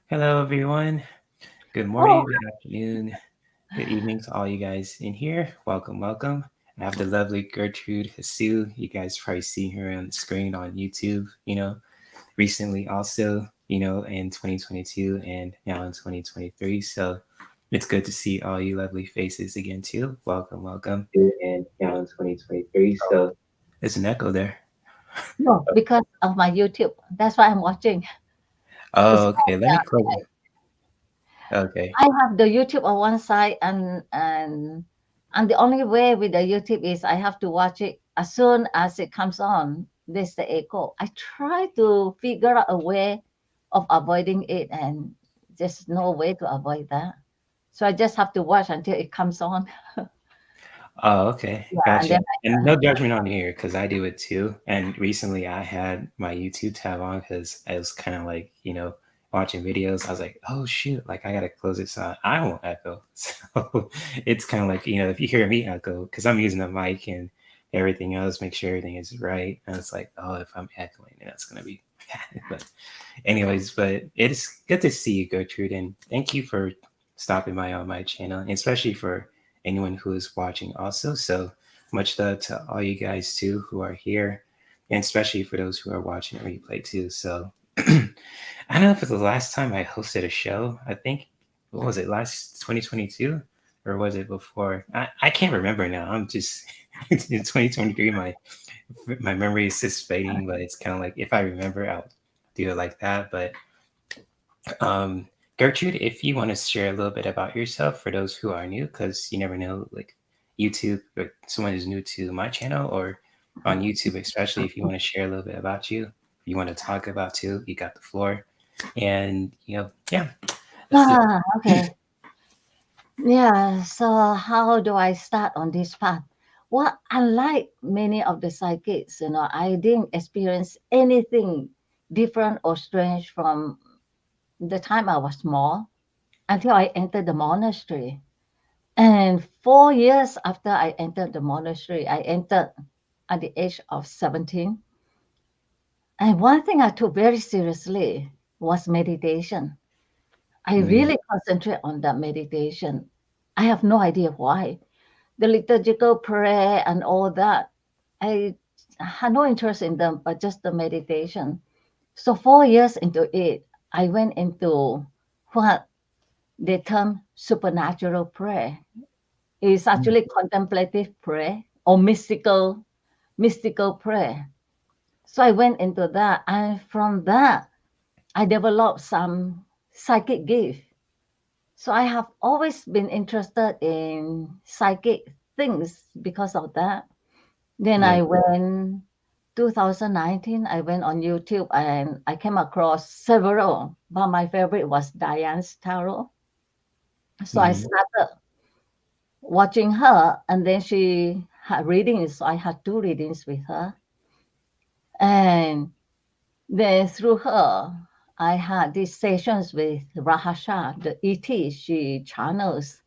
Hello, everyone. Good Oh, morning, good afternoon, good evening to all you guys in here. Welcome, welcome. I have the lovely Gertrude Hsu. You guys probably see her on the screen on YouTube, recently also, in 2022 and now in 2023. So it's good to see all you lovely faces again, too. Welcome, welcome. And now in 2023. So there's an echo there. no, because of my YouTube. That's why I'm watching. It's Oh, okay. Let me close yeah, it. Okay. I have the YouTube on one side, and the only way with the YouTube is I have to watch it as soon as it comes on. There's the echo. I try to figure out a way of avoiding it, and there's no way to avoid that. So I just have to watch until it comes on. Oh, okay. Yeah, and Gotcha. then And no judgment on here because I do it too. And recently I had my YouTube tab on because I was kind of like, watching videos. I was like, oh shoot, like I gotta close it so I won't echo. So it's kind of like, if you hear me echo, because I'm using a mic and everything else, make sure everything is right. And it's like, oh, if I'm echoing, then that's gonna be bad. But anyways, but it's good to see you, Gertrude, and thank you for stopping by on my channel, and especially for anyone who is watching also. So much love to all you guys too who are here, and especially for those who are watching the replay too. So I don't know if it's the last time I hosted a show. I think what was it, last 2022? Or was it before? I can't remember now. I'm just it's in 2023. My memory is just fading, but it's kind of like if I remember, I'll do it like that. But um, Gertrude, if you want to share a little bit about yourself for those who are new, because you never know, like YouTube, or someone is new to my channel or on YouTube, especially if you want to share a little bit about you, if you want to talk about too, you got the floor. And, yeah, let's do it. okay. Yeah, so how do I start on this path? Well, unlike many of the psychics, I didn't experience anything different or strange from the time I was small until I entered the monastery. And 4 years after I entered the monastery, I entered at the age of 17. And one thing I took very seriously was meditation. I Mm, really concentrate on that meditation. I have no idea why. The liturgical prayer and all that. I had no interest in them, but just the meditation. So 4 years into it, I went into what they term supernatural prayer. It's mm, actually contemplative prayer or mystical prayer. So I went into that, and from that, I developed some psychic gift. So I have always been interested in psychic things because of that. Then yeah. I went 2019, I went on YouTube and I came across several, but my favorite was Diane's tarot. So I Mm, started watching her, and then she had readings. So I had two readings with her. And then through her, I had these sessions with Rahasha, the ET she channels.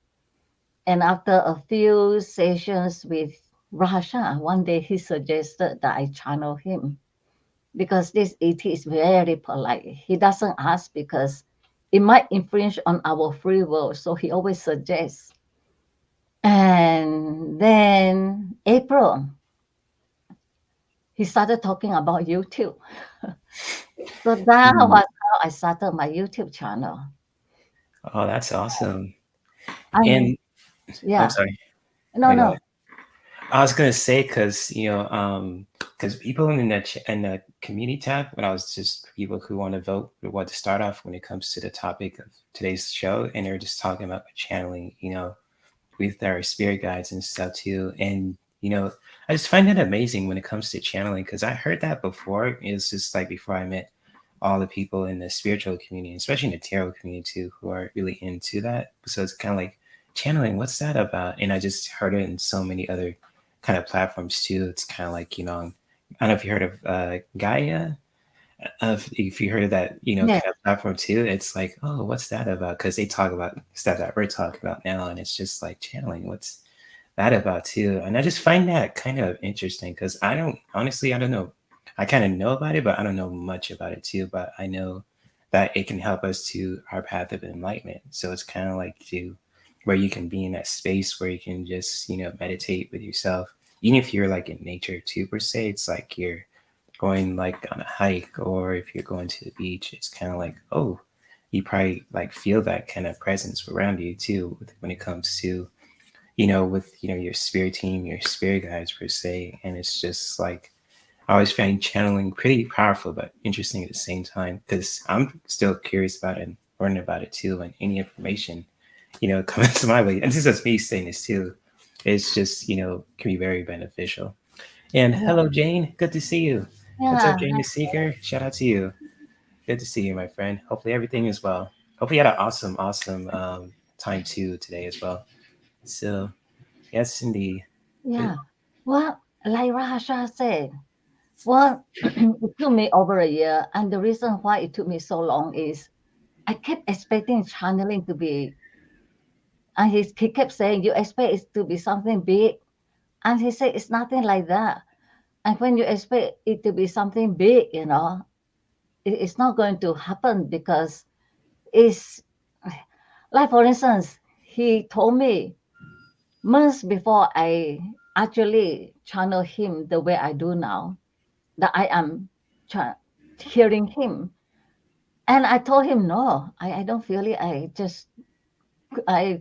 And after a few sessions with Rahasha, one day he suggested that I channel him because this ET is very polite. He doesn't ask because it might infringe on our free will. So he always suggests. And then April, he started talking about YouTube. So that mm. was how I started my YouTube channel. Oh, that's awesome. And And I'm yeah, sorry. no, I go no, ahead. I was gonna say because because people in the community tab, when I was just people who want to vote or what to start off when it comes to the topic of today's show, and they're just talking about channeling, with our spirit guides and stuff too. And I just find it amazing when it comes to channeling because I heard that before. It's just like before I met all the people in the spiritual community, especially in the tarot community too, who are really into that. So it's kind of like channeling. What's that about? And I just heard it in so many other kind of platforms too. It's kind of like I don't know if you heard of Gaia. If you heard of that, yeah. kind of platform too, it's like, oh, what's that about? Because they talk about stuff that we're talking about now, and it's just like channeling. What's that about too? And I just find that kind of interesting because I don't know. I kind of know about it, but I don't know much about it too. But I know that it can help us to our path of enlightenment. So it's kind of like to where you can be in that space where you can just, meditate with yourself. Even if you're like in nature too, per se, it's like you're going like on a hike, or if you're going to the beach, it's kind of like, oh, you probably like feel that kind of presence around you too when it comes to, with, your spirit team, your spirit guides per se. And it's just like, I always find channeling pretty powerful, but interesting at the same time because I'm still curious about it and learning about it too. And any information, coming to my way, and this is me saying this too, it's just, can be very beneficial. And Yeah, hello, Jane. Good to see you. What's up, yeah, Jane the Seeker? Shout out to you. Good to see you, my friend. Hopefully everything is well. Hopefully you had an awesome, awesome time too today as well. So yes, indeed. Good. yeah. Well, like Raja said, well, it took me over a year, and the reason why it took me so long is I kept expecting channeling to be, and he kept saying, "You expect it to be something big," and he said, "It's nothing like that." And when you expect it to be something big, it's not going to happen because it's like, for instance, he told me months before I actually channel him the way I do now, that I am hearing him. And I told him, no, I don't feel it. I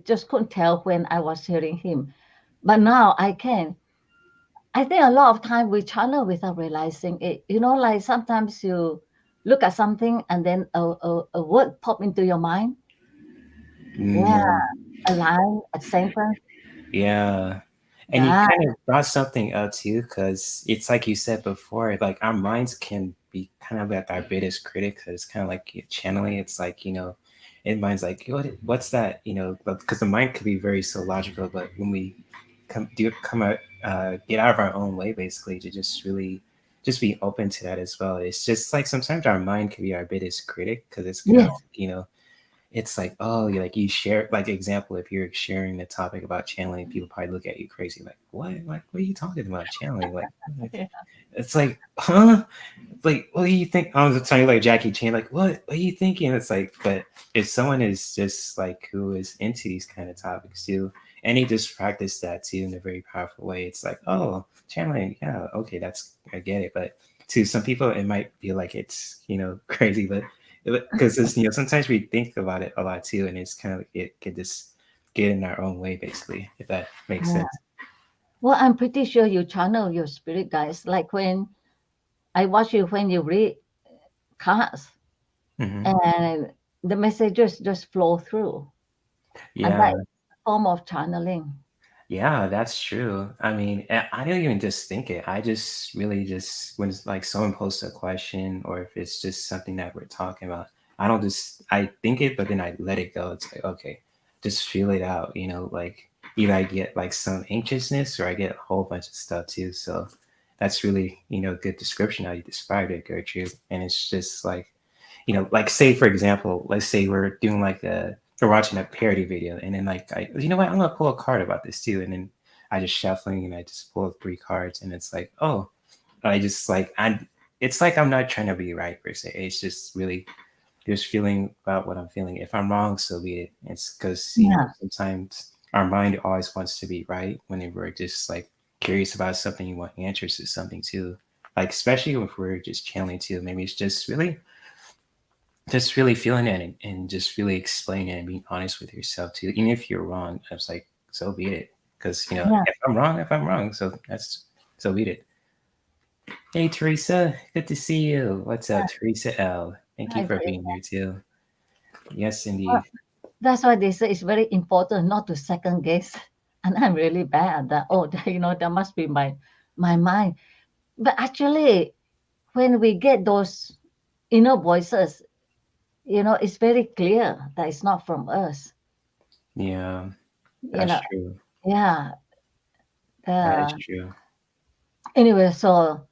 just couldn't tell when I was hearing him. But now I can. I think a lot of time we channel without realizing it. Like sometimes you look at something and then a word pop into your mind. Yeah, Mm, a line, a sentence. yeah. And you Yeah, kind of brought something up too, because it's like you said before, like our minds can be kind of like our biggest critic. Cause it's kind of like channeling. It's like, in mind's like, what's that? Because the mind could be very so logical, but when we come out, get out of our own way, basically, to just really just be open to that as well. It's just like sometimes our mind can be our biggest critic because it's kind of, yes, it's like, oh, you like you share, like example, if you're sharing the topic about channeling, people probably look at you crazy, like, what? Like, what are you talking about channeling? Like yeah, it's like, huh? Like, what do you think? I was telling you like Jackie Chan, like, what are you thinking? It's like, but if someone is just like who is into these kind of topics too, and he just practice that too in a very powerful way, it's like, oh, channeling, yeah, okay, that's I get it. But to some people, it might feel like it's crazy, but because it's sometimes we think about it a lot too, and it's kind of it could just get in our own way, basically, if that makes yeah. sense. Well, I'm pretty sure you channel your spirit guys. Like when I watch you when you read cards Hmm. and the messages just flow through. And Yeah. that is a form of channeling. Yeah, that's true. I mean, I don't even just think it. I just really just when it's like someone posts a question or if it's just something that we're talking about, I don't just I think it, but then I let it go. It's like, okay, just feel it out, like either I get like some anxiousness or I get a whole bunch of stuff too. So that's really, good description how you described it, Gertrude. And it's just like like say for example, let's say we're watching a parody video, and then like you know what, I'm gonna pull a card about this too, and then I just shuffling and I just pull three cards, and it's like, oh, I just like it's like I'm not trying to be right per se. It's just really just feeling about what I'm feeling. If I'm wrong, so be it. It's because Yeah, sometimes our mind always wants to be right when we're just like curious about something, you want answers to something too. Like especially if we're just channeling too. Maybe it's just really feeling it and just really explaining it and being honest with yourself too. Even if you're wrong, I was like, so be it. Because yeah, if I'm wrong, so that's so be it. Hey Teresa, good to see you. What's up, Teresa L? Thank you I for agree. being here too. Yes, Well, indeed. that's why they say it's very important not to second guess. And I'm really bad at that. Oh, that must be my mind. But actually, when we get those inner voices, it's very clear that it's not from us. Yeah, You that's know, true. yeah. That is Uh, true. anyway, so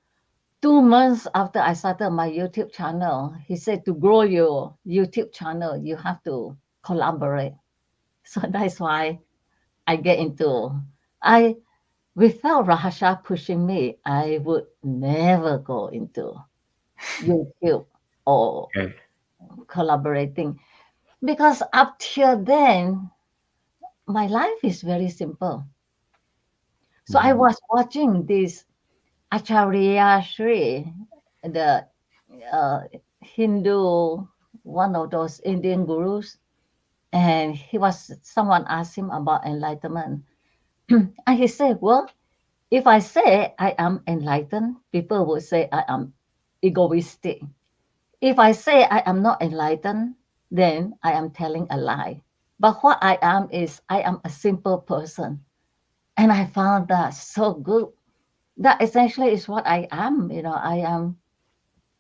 2 months after I started my YouTube channel, he said to grow your YouTube channel, you have to collaborate. So that's why I get into I without Rahasha pushing me, I would never go into YouTube or Okay. collaborating. Because up till then, my life is very simple. So I Mm-hmm. was watching this Acharya Sri, the uh, Hindu, one of those Indian gurus, and someone asked him about enlightenment. And he said, well, if I say I am enlightened, people will say I am egoistic. If I say I am not enlightened, then I am telling a lie. But what I am is I am a simple person. And I found that so good. That essentially is what I am. I am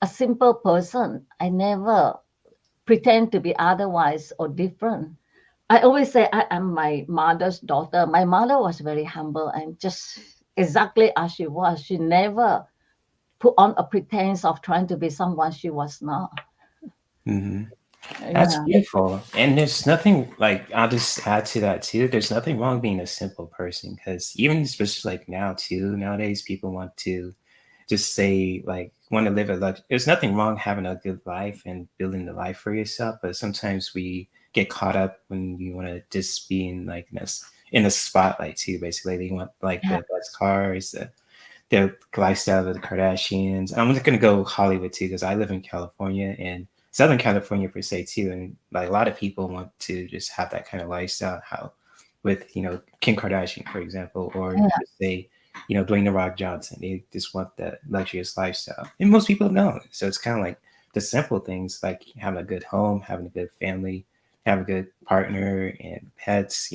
a simple person. I never pretend to be otherwise or different. I always say I am my mother's daughter. My mother was very humble and just exactly as she was. She never put on a pretense of trying to be someone she was not. Mm-hmm. That's Yeah, beautiful. And there's nothing like I'll just add to that too. There's nothing wrong being a simple person because even especially like now too, nowadays people want to just say like want to live a life. There's nothing wrong having a good life and building the life for yourself, but sometimes we get caught up when you want to just be in like this in the spotlight too. Basically, they want like yeah, the best cars, the lifestyle of the Kardashians. I'm just gonna go Hollywood too because I live in California and Southern California per se too, and like a lot of people want to just have that kind of lifestyle. How with Kim Kardashian, for example, or yeah, just say Dwayne the Rock Johnson. They just want that luxurious lifestyle, and most people don't. So it's kind of like the simple things like having a good home, having a good family, having a good partner and pets.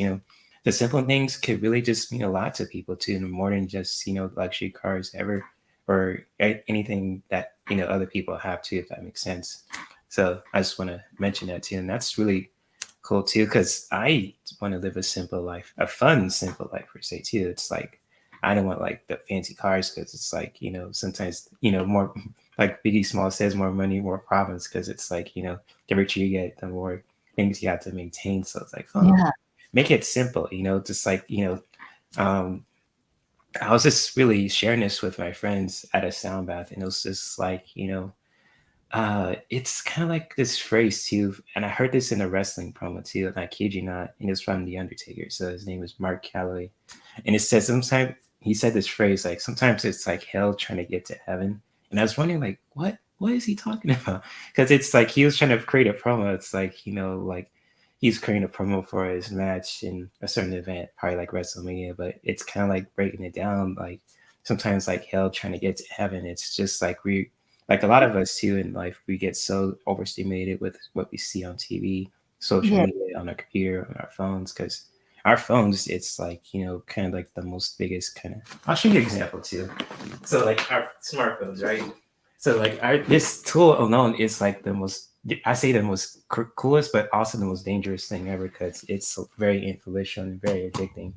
The simple things could really just mean a lot to people too, more than just luxury cars ever or anything that other people have too, if that makes sense. So I just want to mention that too, and that's really cool too, because I want to live a simple life, a fun, simple life per se too. It's like I don't want like the fancy cars because it's like sometimes more like Biggie Small says, more money, more problems, because it's like the richer you get, the more things you have to maintain. So it's like, oh, yeah, make it simple, just like I was just really sharing this with my friends at a sound bath, and it was just like it's kind of like this phrase too, and I heard this in a wrestling promo too, and I kid you not, and it's from the Undertaker. So his name is Mark Calloway, and it says sometimes he said this phrase like sometimes it's like hell trying to get to heaven, and I was wondering like what is he talking about? Because it's like he was trying to create a promo. It's like like he's creating a promo for his match in a certain event, probably like WrestleMania, but it's kind of like breaking it down like sometimes like hell trying to get to heaven. It's just like we like a lot of us too in life, we get so overstimulated with what we see on TV, social yeah, media, on our computer, on our phones, because our phones, it's like, kind of like the most biggest kind of. I'll show you an example too. So, like our smartphones, right? So, like, this tool alone is like the most, I say the most coolest, but also the most dangerous thing ever because it's very influential and very addicting.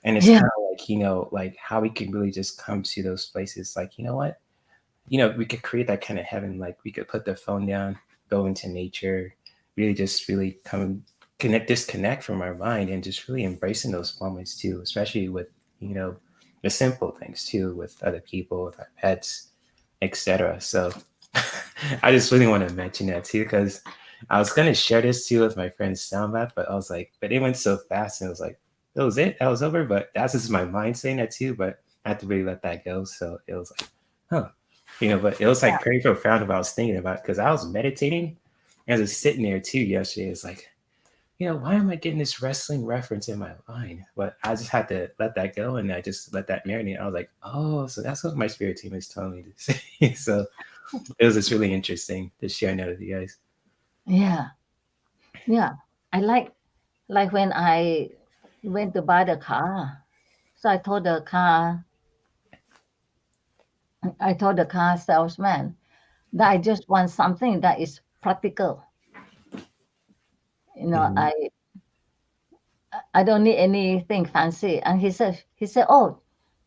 And it's yeah, kind of like, like how we can really just come to those places, like, you know what? We could create that kind of heaven. Like we could put the phone down, go into nature, really just really come disconnect from our mind and just really embracing those moments too, especially with, you know, the simple things too, with other people, with our pets, etc. So I just really want to mention that too, because I was gonna share this too with my friend's soundbath, but I was like, but it went so fast and it was like, that was it, that was over. But that's just my mind saying that too, but I had to really let that go. So it was like, huh. But it was like very profound what I was thinking about because I was meditating and I was sitting there too yesterday. It's like, why am I getting this wrestling reference in my mind? But I just had to let that go and I just let that marinate. I was like, oh, so that's what my spirit team is telling me to say. So it was just really interesting to share that with you guys. yeah, yeah. I like when I went to buy the car. So I told the car salesman that I just want something that is practical. You know, Mm-hmm. I don't need anything fancy. And he said, oh,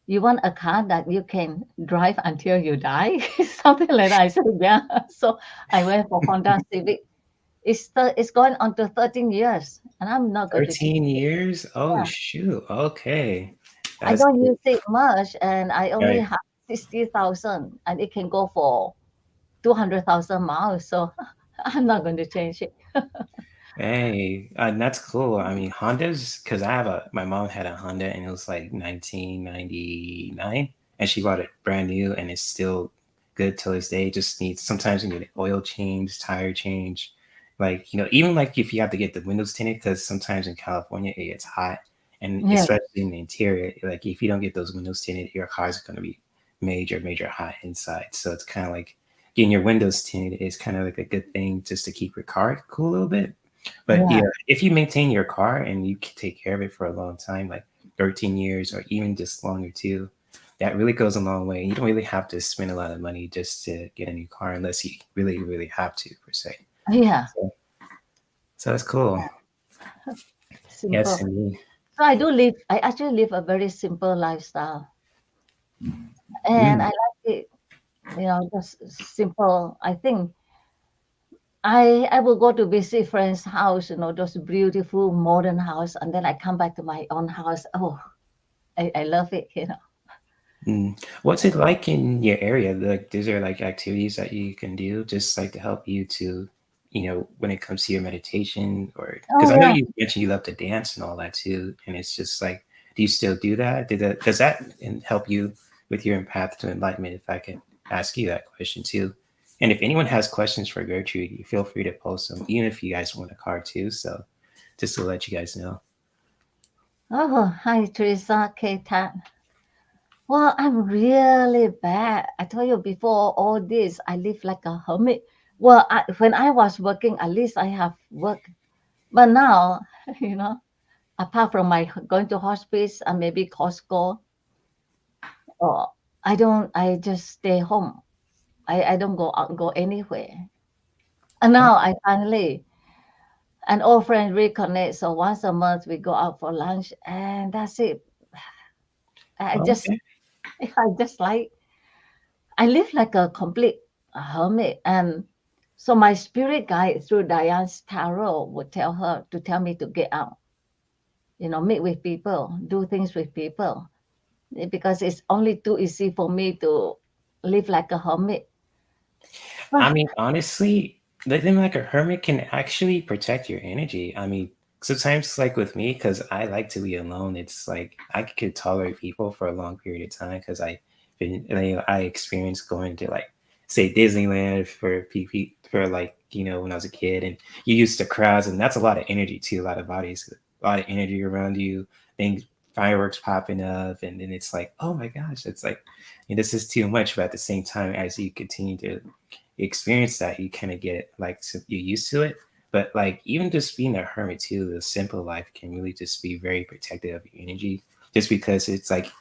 you want a car that you can drive until you die, something like that. I said, yeah. So I went for Honda Civic. It's going on to 13 years, and I'm not going to change 13 it. years? Oh, Yeah, shoot. Okay. I That's don't use it much, and I only right. have 60,000, and it can go for 200,000 miles. So I'm not going to change it. Hey, that's cool. I mean, Hondas, because my mom had a Honda and it was like 1999 and she bought it brand new and it's still good till this day. It just needs, sometimes you need an oil change, tire change. Like, even like if you have to get the windows tinted, because sometimes in California it gets hot and Yeah, especially in the interior, like if you don't get those windows tinted, your car's going to be major, major hot inside. So it's kind of like getting your windows tinted is kind of like a good thing just to keep your car cool a little bit. But yeah, yeah, if you maintain your car and you can take care of it for a long time, like 13 years or even just longer too, that really goes a long way. You don't really have to spend a lot of money just to get a new car unless you really, really have to, per se. yeah. So, so that's cool. Yes, Simple. indeed. So I actually live a very simple lifestyle. And Mm, I like it, just simple. I think I will go to visit friends' house, those beautiful modern house, and then I come back to my own house. Oh, I love it. mm. What's it like in your area? Like, is there like activities that you can do just like to help you to, when it comes to your meditation or because Oh I know yeah. you mentioned you love to dance and all that too, and it's just like, do you still do that? Does that help you with your path to enlightenment? If I can ask you that question too, and if anyone has questions for Gertrude, you feel free to post them, even if you guys want a card too. So just to let you guys know. Oh, hi Teresa, K-Tan. Well, I'm really bad. I told you before all this, I live like a hermit. Well, when I was working, at least I have work. But now, you know, apart from my going to hospice and maybe Costco, or I just stay home. I don't go out, go anywhere. And Oh, now I finally, an old friend reconnect. So once a month we go out for lunch and that's it. I just, okay. I just like, I live like a complete hermit. And so my spirit guide through Diane's tarot would tell me to get out, meet with people, do things with people, because it's only too easy for me to live like a hermit. I But mean, honestly, living like a hermit can actually protect your energy. I mean, sometimes, like with me, because I like to be alone, it's like I could tolerate people for a long period of time because I experienced going to like, say, Disneyland for for like, when I was a kid, and you used to crowds, and that's a lot of energy too, a lot of bodies, a lot of energy around you, things, fireworks popping up, and then it's like, oh my gosh, it's like, this is too much. But at the same time, as you continue to experience that, you kind of get like you're used to it. But like even just being a hermit too, the simple life can really just be very protective of your energy, just because it's like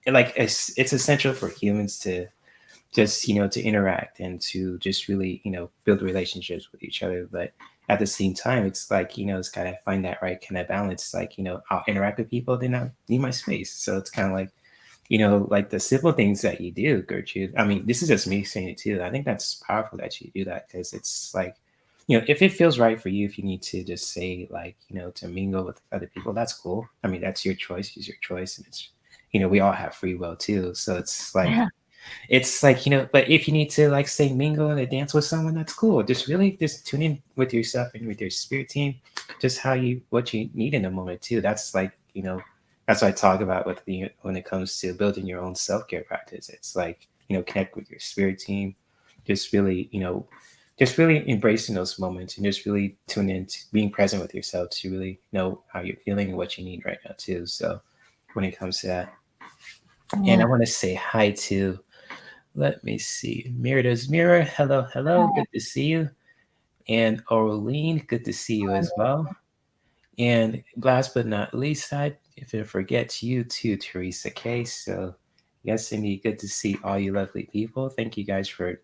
like it's essential for humans to just to interact and to just really build relationships with each other. But at the same time, it's like it's gotta find that right kind of balance. Like I'll interact with people, then I need my space. So it's kind of like like the simple things that you do, Gertrude. I mean, this is just me saying it too. I think that's powerful that you do that because it's like, if it feels right for you, if you need to just say like, to mingle with other people, that's cool. I mean, that's your choice, is your choice. And it's, we all have free will too. So it's like, but if you need to like say mingle and dance with someone, that's cool. Just really just tune in with yourself and with your spirit team, just what you need in a moment too. That's like, that's what I talk about with when it comes to building your own self-care practice. It's like, connect with your spirit team, just really, just really embracing those moments and just really tune in to being present with yourself to really know how you're feeling and what you need right now too. So when it comes to that. And I yeah, want to say hi to, let me see. Mira's Mira. Hello, hello. Good to see you. And Orlean, good to see you as well. And last but not least, I if I forget you too, Teresa K. So yes, indeed, good to see all you lovely people. Thank you guys for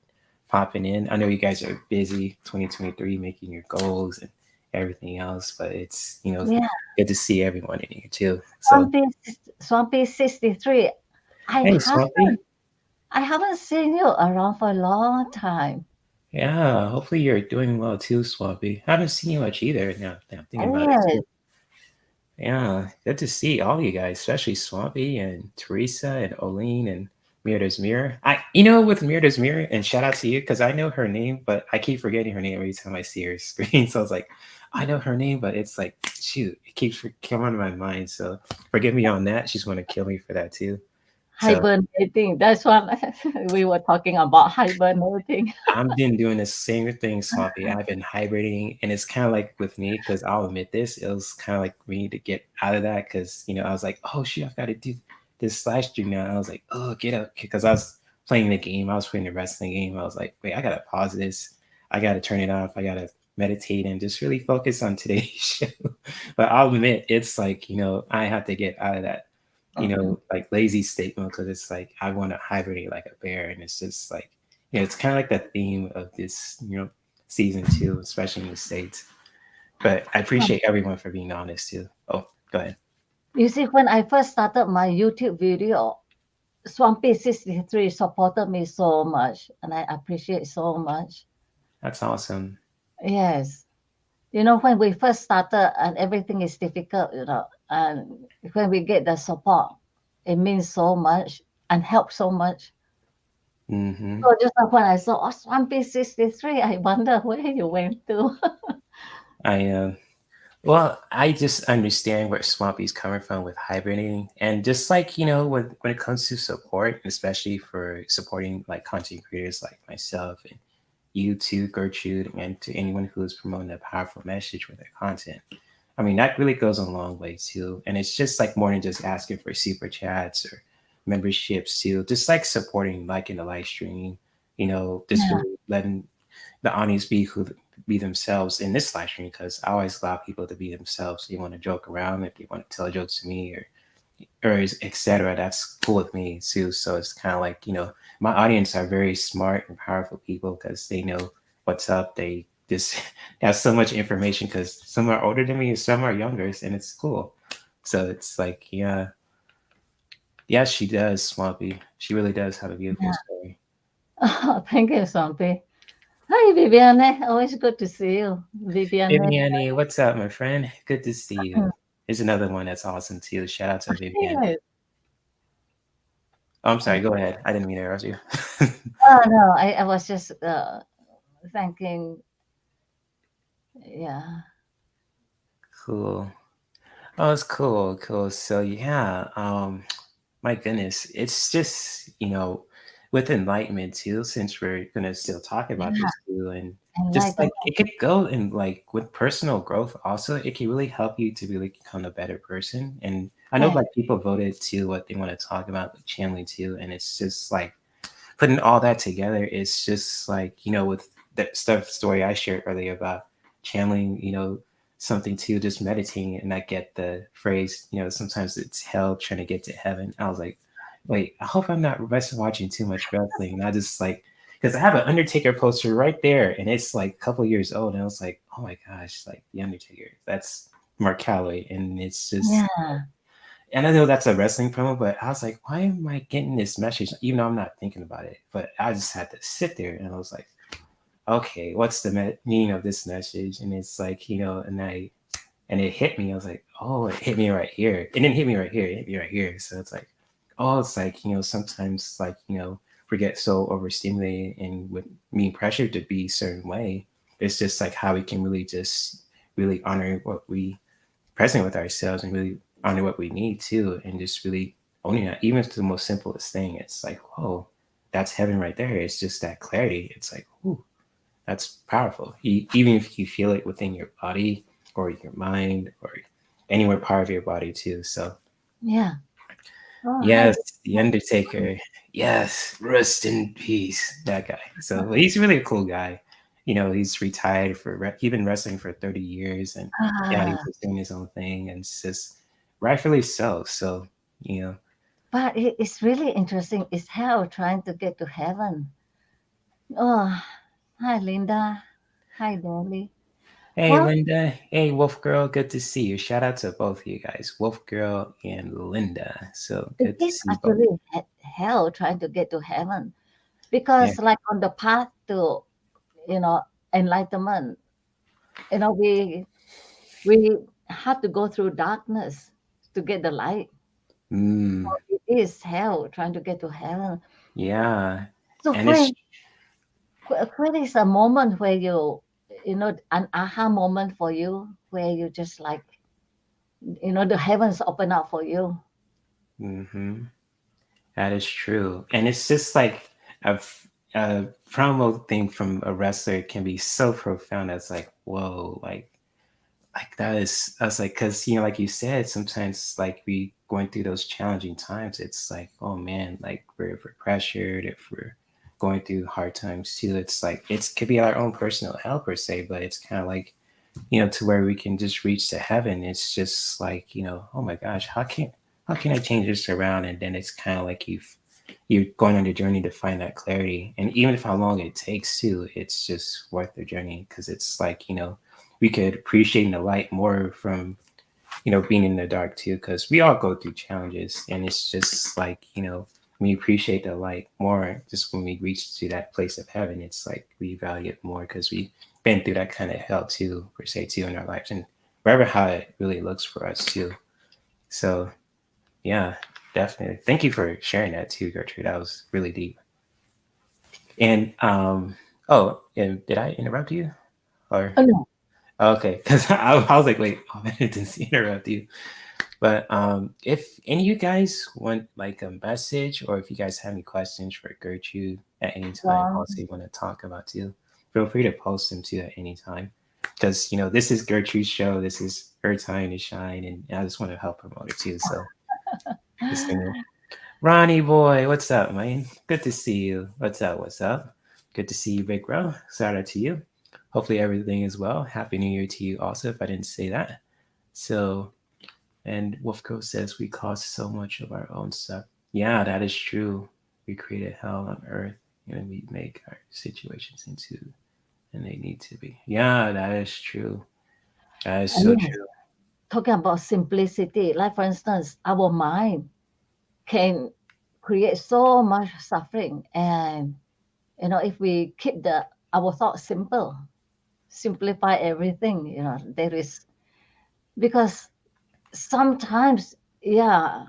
popping in. I know you guys are busy 2023 making your goals and everything else, but it's yeah. good to see everyone in here too. So Swampy, Swampy 63. I hey haven't, Swampy. I haven't seen you around for a long time. Yeah, hopefully you're doing well too, Swampy. I haven't seen you much either. Now that I'm thinking about it Yeah, too. Yeah, good to see all you guys, especially Swampy and Teresa and Oline and Mirror's Mirror. With Mirror's Mirror, and shout out to you because I know her name, but I keep forgetting her name every time I see her screen. So I was like, I know her name, but it's like, shoot, it keeps coming to my mind. So forgive me on that. She's going to kill me for that too. So Hibernating. That's what we were talking about, hibernating. I've been doing the same thing, Swampy. I've been hibernating, and it's kind of like with me because I'll admit this. It was kind of like me to get out of that because I was like, oh shit, I've got to do this slash stream now. I was like, oh, get up because I was playing the game. I was playing the wrestling game. I was like, wait, I gotta pause this. I gotta turn it off. I gotta meditate and just really focus on today's show. But I'll admit, it's like I have to get out of that like lazy state mode because it's like I want to hibernate like a bear, and it's just like it's kind of like the theme of this season 2, especially in the States. But I appreciate everyone for being honest too. Oh, go ahead. You see, when I first started my YouTube video, Swampy63 supported me so much, and I appreciate so much. That's awesome. Yes. When we first started and everything is difficult, and when we get the support, it means so much and helps so much. Mm-hmm. So just like when I saw Swampy63, I wonder where you went to. Well, I just understand where Swampy's coming from with hibernating, and just like when it comes to support, especially for supporting like content creators like myself and you too, Gertrude, and to anyone who is promoting a powerful message with their content. I mean, that really goes a long way too. And it's just like more than just asking for super chats or memberships too. Just like supporting, like in the live stream, just Yeah. really letting the audience be themselves in this live stream because I always allow people to be themselves. They want to joke around, if they want to tell jokes to me or etc. That's cool with me too. So it's kind of like my audience are very smart and powerful people because they know what's up. They just have so much information because some are older than me and some are younger, and it's cool. So it's like, yeah, she does, Swampy. She really does have a beautiful Yeah. story. Oh, thank you, Swampy. Hi, Viviane. Always good to see you, Viviane. Viviane, what's up, my friend? Good to see you. Here's another one that's awesome too. Shout out to Viviane. Yes. Oh, I'm sorry. Go ahead. I didn't mean to interrupt you. Oh, no, I was just thanking, yeah. Cool. Oh, it's cool. Cool. So yeah, my goodness, it's just with enlightenment too, since we're gonna still talk about Yeah, this too, and just like enlightenment. it could go in like with personal growth also, it can really help you to really become a better person. And I know Yeah, like people voted to what they want to talk about with channeling too, and it's just like putting all that together. It's just like with that stuff story I shared earlier about channeling, something to just meditating, and I get the phrase, sometimes it's hell trying to get to heaven. I was like, wait, I hope I'm not watching too much wrestling. And I just like, because I have an Undertaker poster right there, and it's like a couple years old, and I was like, oh my gosh, like the Undertaker, that's Mark Calloway, and it's just. yeah, And I know that's a wrestling promo, but I was like, why am I getting this message? Even though I'm not thinking about it, but I just had to sit there and I was like, okay, what's the meaning of this message? And it's like, and it hit me. I was like, oh, it hit me right here. It didn't hit me right here. It hit me right here. So it's like, oh, it's like, sometimes like, we get so overstimulated and with being pressured to be a certain way. It's just like how we can really just really honor what we present with ourselves and really honor what we need too, and just really owning that. Even if it's the most simplest thing, it's like, whoa, that's heaven right there. It's just that clarity. It's like, ooh, that's powerful. Even if you feel it within your body or your mind or anywhere part of your body too. So yeah. Oh, hi. yes, the Undertaker. Yes, rest in peace. That guy. So he's really a cool guy. He's retired he's been wrestling for 30 years, and yeah, he's Ah, just doing his own thing, and it's just rightfully so. So you know, but it's really interesting. It's hell trying to get to heaven. Oh, hi, Linda. Hi, Dolly. hey Well, Linda, hey Wolf Girl, good to see you. Shout out to both of you guys, Wolf Girl and Linda. So it good to is see both. actually hell trying to get to heaven Yeah. because, like, on the path to, you know, enlightenment, we have to go through darkness to get the light. Mm, It is hell trying to get to heaven. Yeah. So And it's when is a moment where an aha moment for you, where you just like, the heavens open up for you. hmm that is true. And it's just like a promo thing from a wrestler can be so profound. That's like, whoa, like that is, I was like, because like you said, sometimes like we going through those challenging times, it's like, oh man, like if we're pressured, if we're going through hard times too, it's like it could be our own personal hell per se, but it's kind of like, to where we can just reach to heaven. It's just like, oh my gosh, how can I change this around? And then it's kind of like you're going on your journey to find that clarity. And even if how long it takes too, it's just worth the journey, because it's like, we could appreciate the light more from, being in the dark too, because we all go through challenges. And it's just like, we appreciate the light more just when we reach to that place of heaven. It's like we value it more because we've been through that kind of hell too, per se, too, in our lives. And wherever how it really looks for us too. So yeah, definitely. Thank you for sharing that too, Gertrude. That was really deep. And oh, and did I interrupt you? Or Oh, no. okay, because I was like, wait, I didn't interrupt you. But if any of you guys want like a message, or if you guys have any questions for Gertrude at any time, also Um, you want to talk about too, feel free to post them too at any time. Because this is Gertrude's show, this is her time to shine, and I just want to help promote it too. So just Ronnie boy, what's up, man? Good to see you. What's up? What's up? Good to see you, Big Bro. Shout out to you. Hopefully everything is well. Happy New Year to you also, if I didn't say that. So, and Wolfco says we cause so much of our own stuff. Yeah, that is true. We created hell on earth, and we make our situations into, and they need to be. Yeah, that is true. That is I so mean, true. talking about simplicity, like for instance, our mind can create so much suffering, and if we keep our thoughts simple, simplify everything, there is, because sometimes, yeah,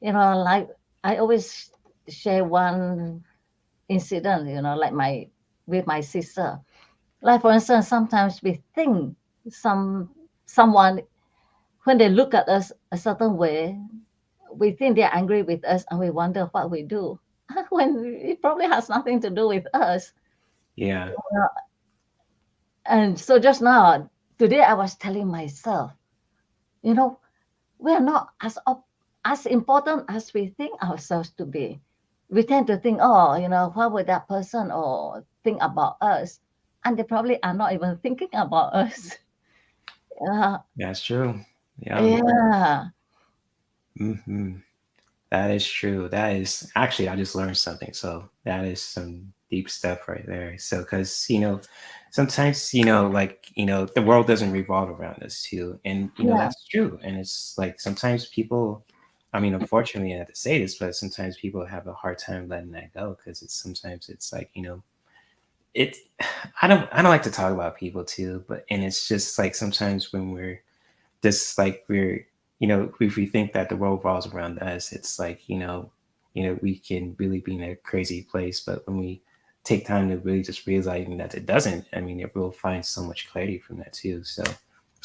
like I always share one incident, like with my sister. Like for instance, sometimes we think someone, when they look at us a certain way, we think they're angry with us, and we wonder what we do when it probably has nothing to do with us. Yeah, And so just now, today, I was telling myself, you know, we are not as important as we think ourselves to be. We tend to think, oh, what would that person or think about us? And they probably are not even thinking about us. Uh, that's true. Yeah. yeah. hmm That is true. That is actually, I just learned something. So that is some deep stuff right there. So, because, sometimes, like, the world doesn't revolve around us too. And, Yeah. that's true. And it's like sometimes people, I mean, unfortunately, I have to say this, but sometimes people have a hard time letting that go, because sometimes it's like, it, I don't like to talk about people too, and it's just like sometimes when we're just like if we think that the world revolves around us, it's like we can really be in a crazy place. But when we take time to really just realizing that it doesn't, I mean, it will find so much clarity from that too. So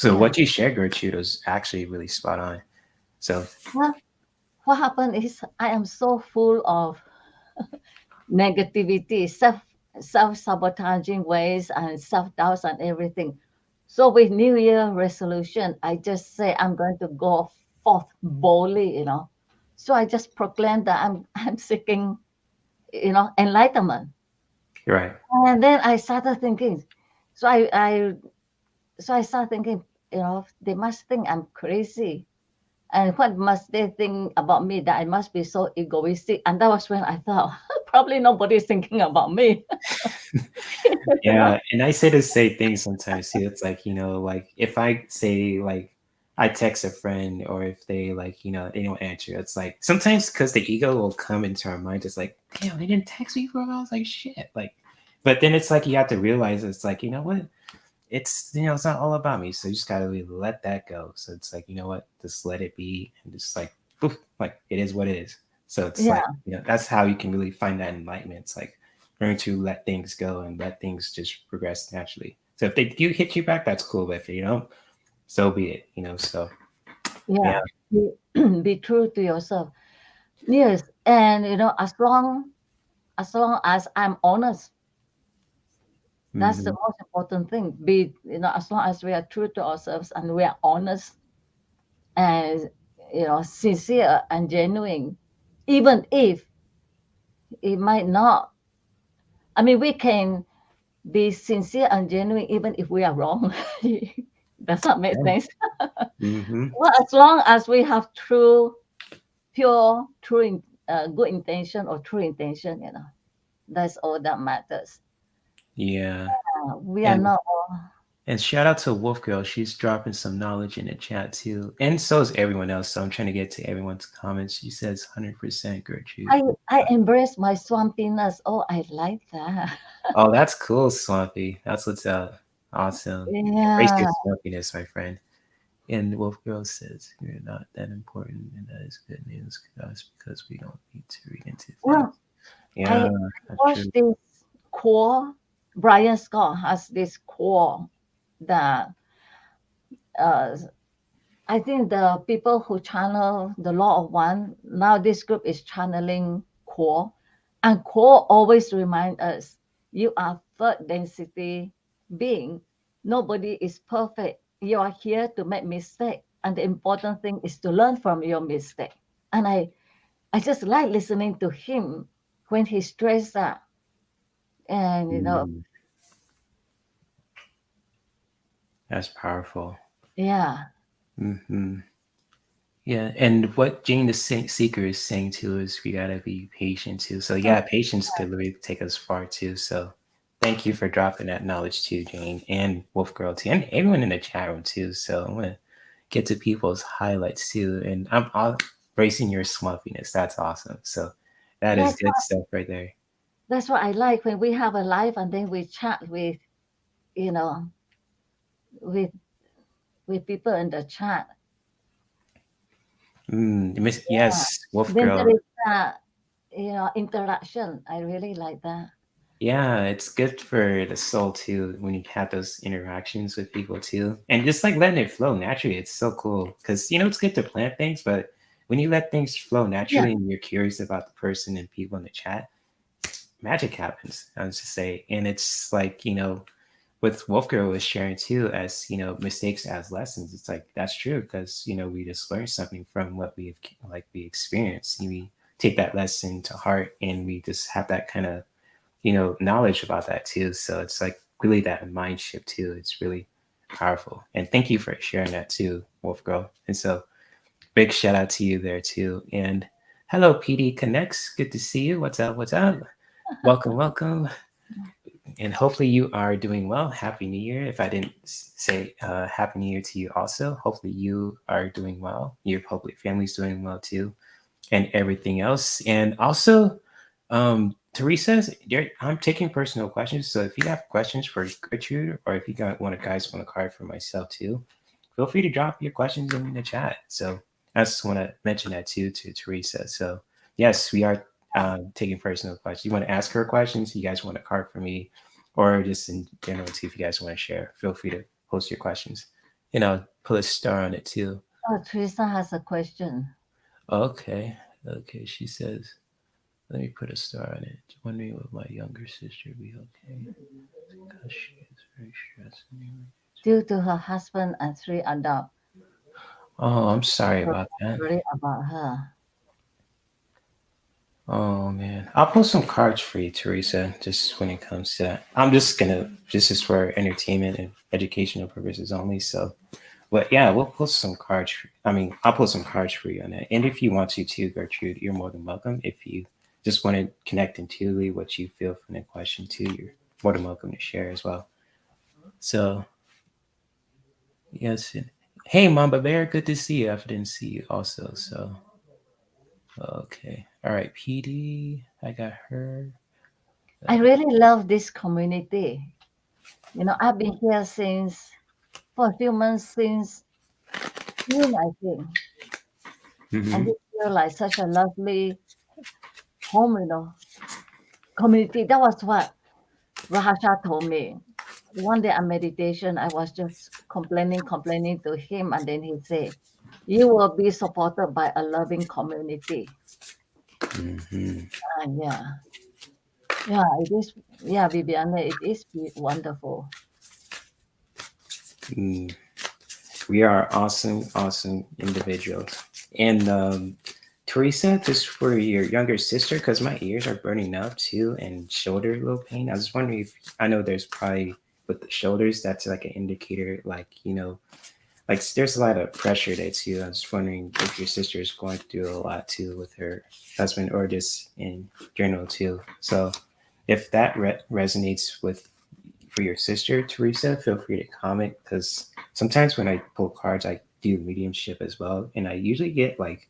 Yeah. what you shared, Gertrude, was actually really spot on. So Well, what happened is I am so full of negativity, self-sabotaging ways, and self-doubts and everything. So with New Year resolution, I just say I'm going to go forth boldly, So I just proclaim that I'm seeking, enlightenment. you're right. And then I started thinking, so I started thinking, they must think I'm crazy. And what must they think about me, that I must be so egoistic? And that was when I thought, probably nobody's thinking about me. you know? Yeah, and I say the same thing sometimes too. It's like, like if I say like I text a friend, or if they like, they don't answer, it's like sometimes because the ego will come into our mind, it's like, damn, they didn't text me for a while. I was like, shit. Like, but then it's like you have to realize it's like, what? It's not all about me. So you just gotta really let that go. So it's like, what? Just let it be, and just like poof, like it is what it is. So it's like, Yeah, that's how you can really find that enlightenment. It's like learning to let things go and let things just progress naturally. So if they do hit you back, that's cool. But if you don't, so be it. So yeah. yeah. Be, be true to yourself. Yes, and as long as I'm honest, that's the Hmm. most important thing. Be as long as we are true to ourselves and we are honest and sincere and genuine, even if it might not. I mean, we can be sincere and genuine even if we are wrong. Does that make Yeah. sense? Hmm. Well, as long as we have true, pure, good intention or true intention, that's all that matters. Yeah. We are And not all. shout out to Wolf Girl. She's dropping some knowledge in the chat too. And so is everyone else. So I'm trying to get to everyone's comments. She says 100% Gertrude. I embrace my swampiness. Oh, I like that. Oh, that's cool, Swampy. That's what's up. Awesome. Embrace Yeah, your swampiness, my friend. And Wolf Girl says, "You're not that important, and that is good news to us because we don't need to read into things." well, I Yeah, that's true. watched this core. Brian Scott has this core that uh, I think the people who channel the law of one, now this group is channeling core. And core always remind us, you are third density being. Nobody is perfect. You are here to make mistake. And the important thing is to learn from your mistake. And I just like listening to him when he stressed that. And Mm, that's powerful. yeah. Hmm. Yeah, and what Jane the Seeker is saying too is we gotta be patient too. So Oh, yeah, patience could really take us far too. So thank you for dropping that knowledge too, Jane, and Wolf Girl too, and everyone in the chat room too. So I'm gonna get to people's highlights too, and I'm all embracing your smuffiness. That's awesome. So that is that's good stuff right there. that's what I like when we have a live and then we chat you know, with with people in the chat. Yeah. Yes, Wolf Then there Girl. is that, interaction. I really like that. Yeah, it's good for the soul too when you have those interactions with people too, and just like letting it flow naturally. It's so cool because it's good to plan things, but when you let things flow Yeah. naturally and you're curious about the person and people in the chat, magic happens. I was just say, and it's like with Wolfgirl was sharing too as mistakes as lessons. It's like that's true because we just learn something from what we experienced. We take that lesson to heart and we just have that kind of knowledge about that too. So it's like really that mind shift too. It's really powerful. And thank you for sharing that too, Wolf Girl. And so big shout out to you there too. And hello, PD Connects. Good to see you. What's up? What's up? Welcome, welcome. And hopefully you are doing well. Happy New Year. If I didn't say Happy New Year to you also, hopefully you are doing well. Your hopefully family's doing well too and everything else. And also, Teresa, I'm taking personal questions. So if you have questions for Gertrude, or if you guys want a card for myself too, feel free to drop your questions in the chat. So I just want to mention that too to Teresa. So yes, we are taking personal questions. You want to ask her questions? You guys want a card for me, or just in general too? If you guys want to share, feel free to post your questions. Put a star on it too. Oh, Teresa has a question. Okay. Okay. She says, let me put a star on it. Wondering will my younger sister be okay? Because she is very stressed. Due to her husband and three adults, Oh, I'm sorry so about that. worry about her. Oh man. I'll post some cards for you, Teresa, just when it comes to that. I'm just gonna this is for entertainment and educational purposes only. So but yeah, we'll post some cards. I'll post some cards for you on that. And if you want to too, Gertrude, you're more than welcome. If you just want to connect intuitively what you feel from the question too, you're more than welcome to share as well. So yes. Hey, Mamba Bear, good to see you. I didn't see you also. So okay, all right, PD, I got her. I really love this community. I've been here for a few months since June, I think. And Mm-hmm. it feel like such a lovely home, community. That was what Rahasha told me. One day at meditation, I was just complaining to him, and then he said, "You will be supported by a loving community." Hmm. And yeah, it is. Yeah, Viviana, it is wonderful. Mm. We are awesome, awesome individuals. And Teresa, just for your younger sister, because my ears are burning up too, and shoulder little pain. I was wondering if I know there's probably with the shoulders, that's like an indicator, like like there's a lot of pressure there too. I was wondering if your sister is going through a lot too with her husband, or just in general too. So if that resonates with for your sister, Teresa, feel free to comment, because sometimes when I pull cards, I do mediumship as well, and I usually get like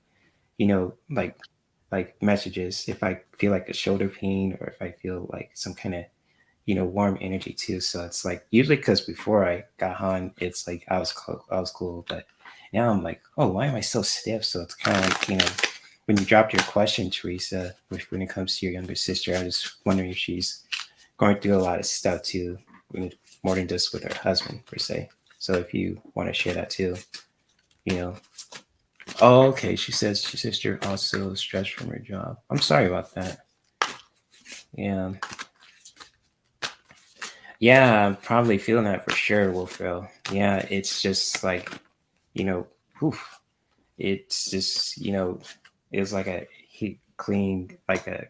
you know like messages if I feel like a shoulder pain, or if I feel like some kind of warm energy too. So it's like usually because before I got on, it's like I was cool, but now I'm like, oh, why am I so stiff? So it's kind of like when you dropped your question, Teresa, when it comes to your younger sister, I was wondering if she's going through a lot of stuff too, more than just with her husband per se. So if you want to share that too, you know. Oh, okay. She says her sister also stressed from her job. I'm sorry about that. Yeah, yeah, I'm probably feeling that for sure, Wolfville. Yeah, it's just like, you know, oof, it's just, it was like a he clean, like a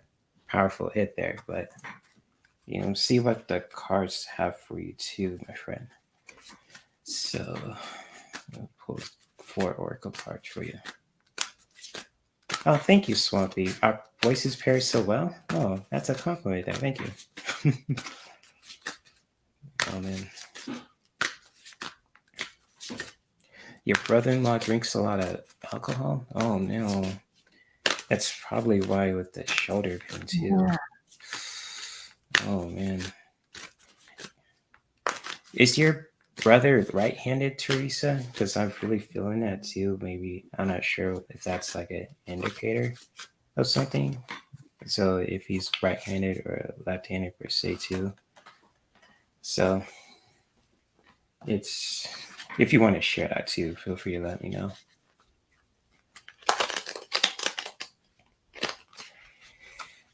powerful hit there. But, see what the cards have for you too, my friend. So, I'll pull 4 oracle cards for you. Oh, thank you, Swampy. Our voices pair so well. Oh, that's a compliment there. Thank you. Oh, man. Your brother-in-law drinks a lot of alcohol? Oh, no. That's probably why with the shoulder pain, too. Yeah, Oh, man. Is your brother right-handed, Teresa? Because I'm really feeling that, too. Maybe. I'm not sure if that's like an indicator of something. So if he's right-handed or left-handed per se, too. So it's if you want to share that too, feel free to let me know.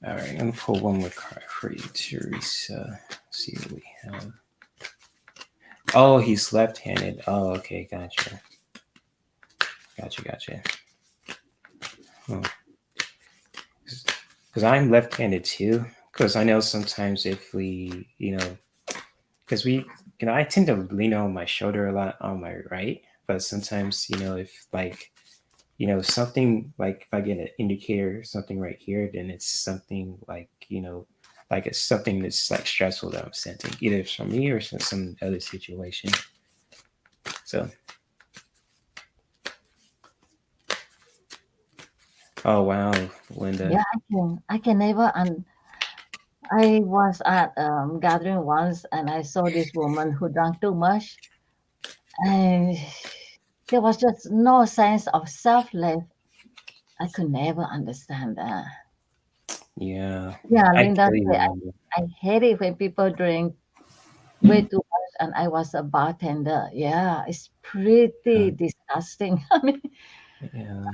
All right, I'm gonna pull one more card for you, Teresa. See what we have. Oh, he's left-handed. Oh, okay, gotcha, gotcha. Because I'm left-handed too. Because I know sometimes if we, because I tend to lean on my shoulder a lot on my right, but sometimes, if like something like if I get an indicator something right here, then it's something like like it's something that's like stressful that I'm sensing, either it's from me or some other situation. So, oh wow, Linda. yeah. I can never. And I was at gathering once, and I saw this woman who drank too much, and there was just no sense of self left. I could never understand that. Yeah, Yeah, I Linda feel you, said, Linda. I hate it when people drink way too much, and I was a bartender. Yeah, it's Uh, pretty disgusting. I mean, yeah,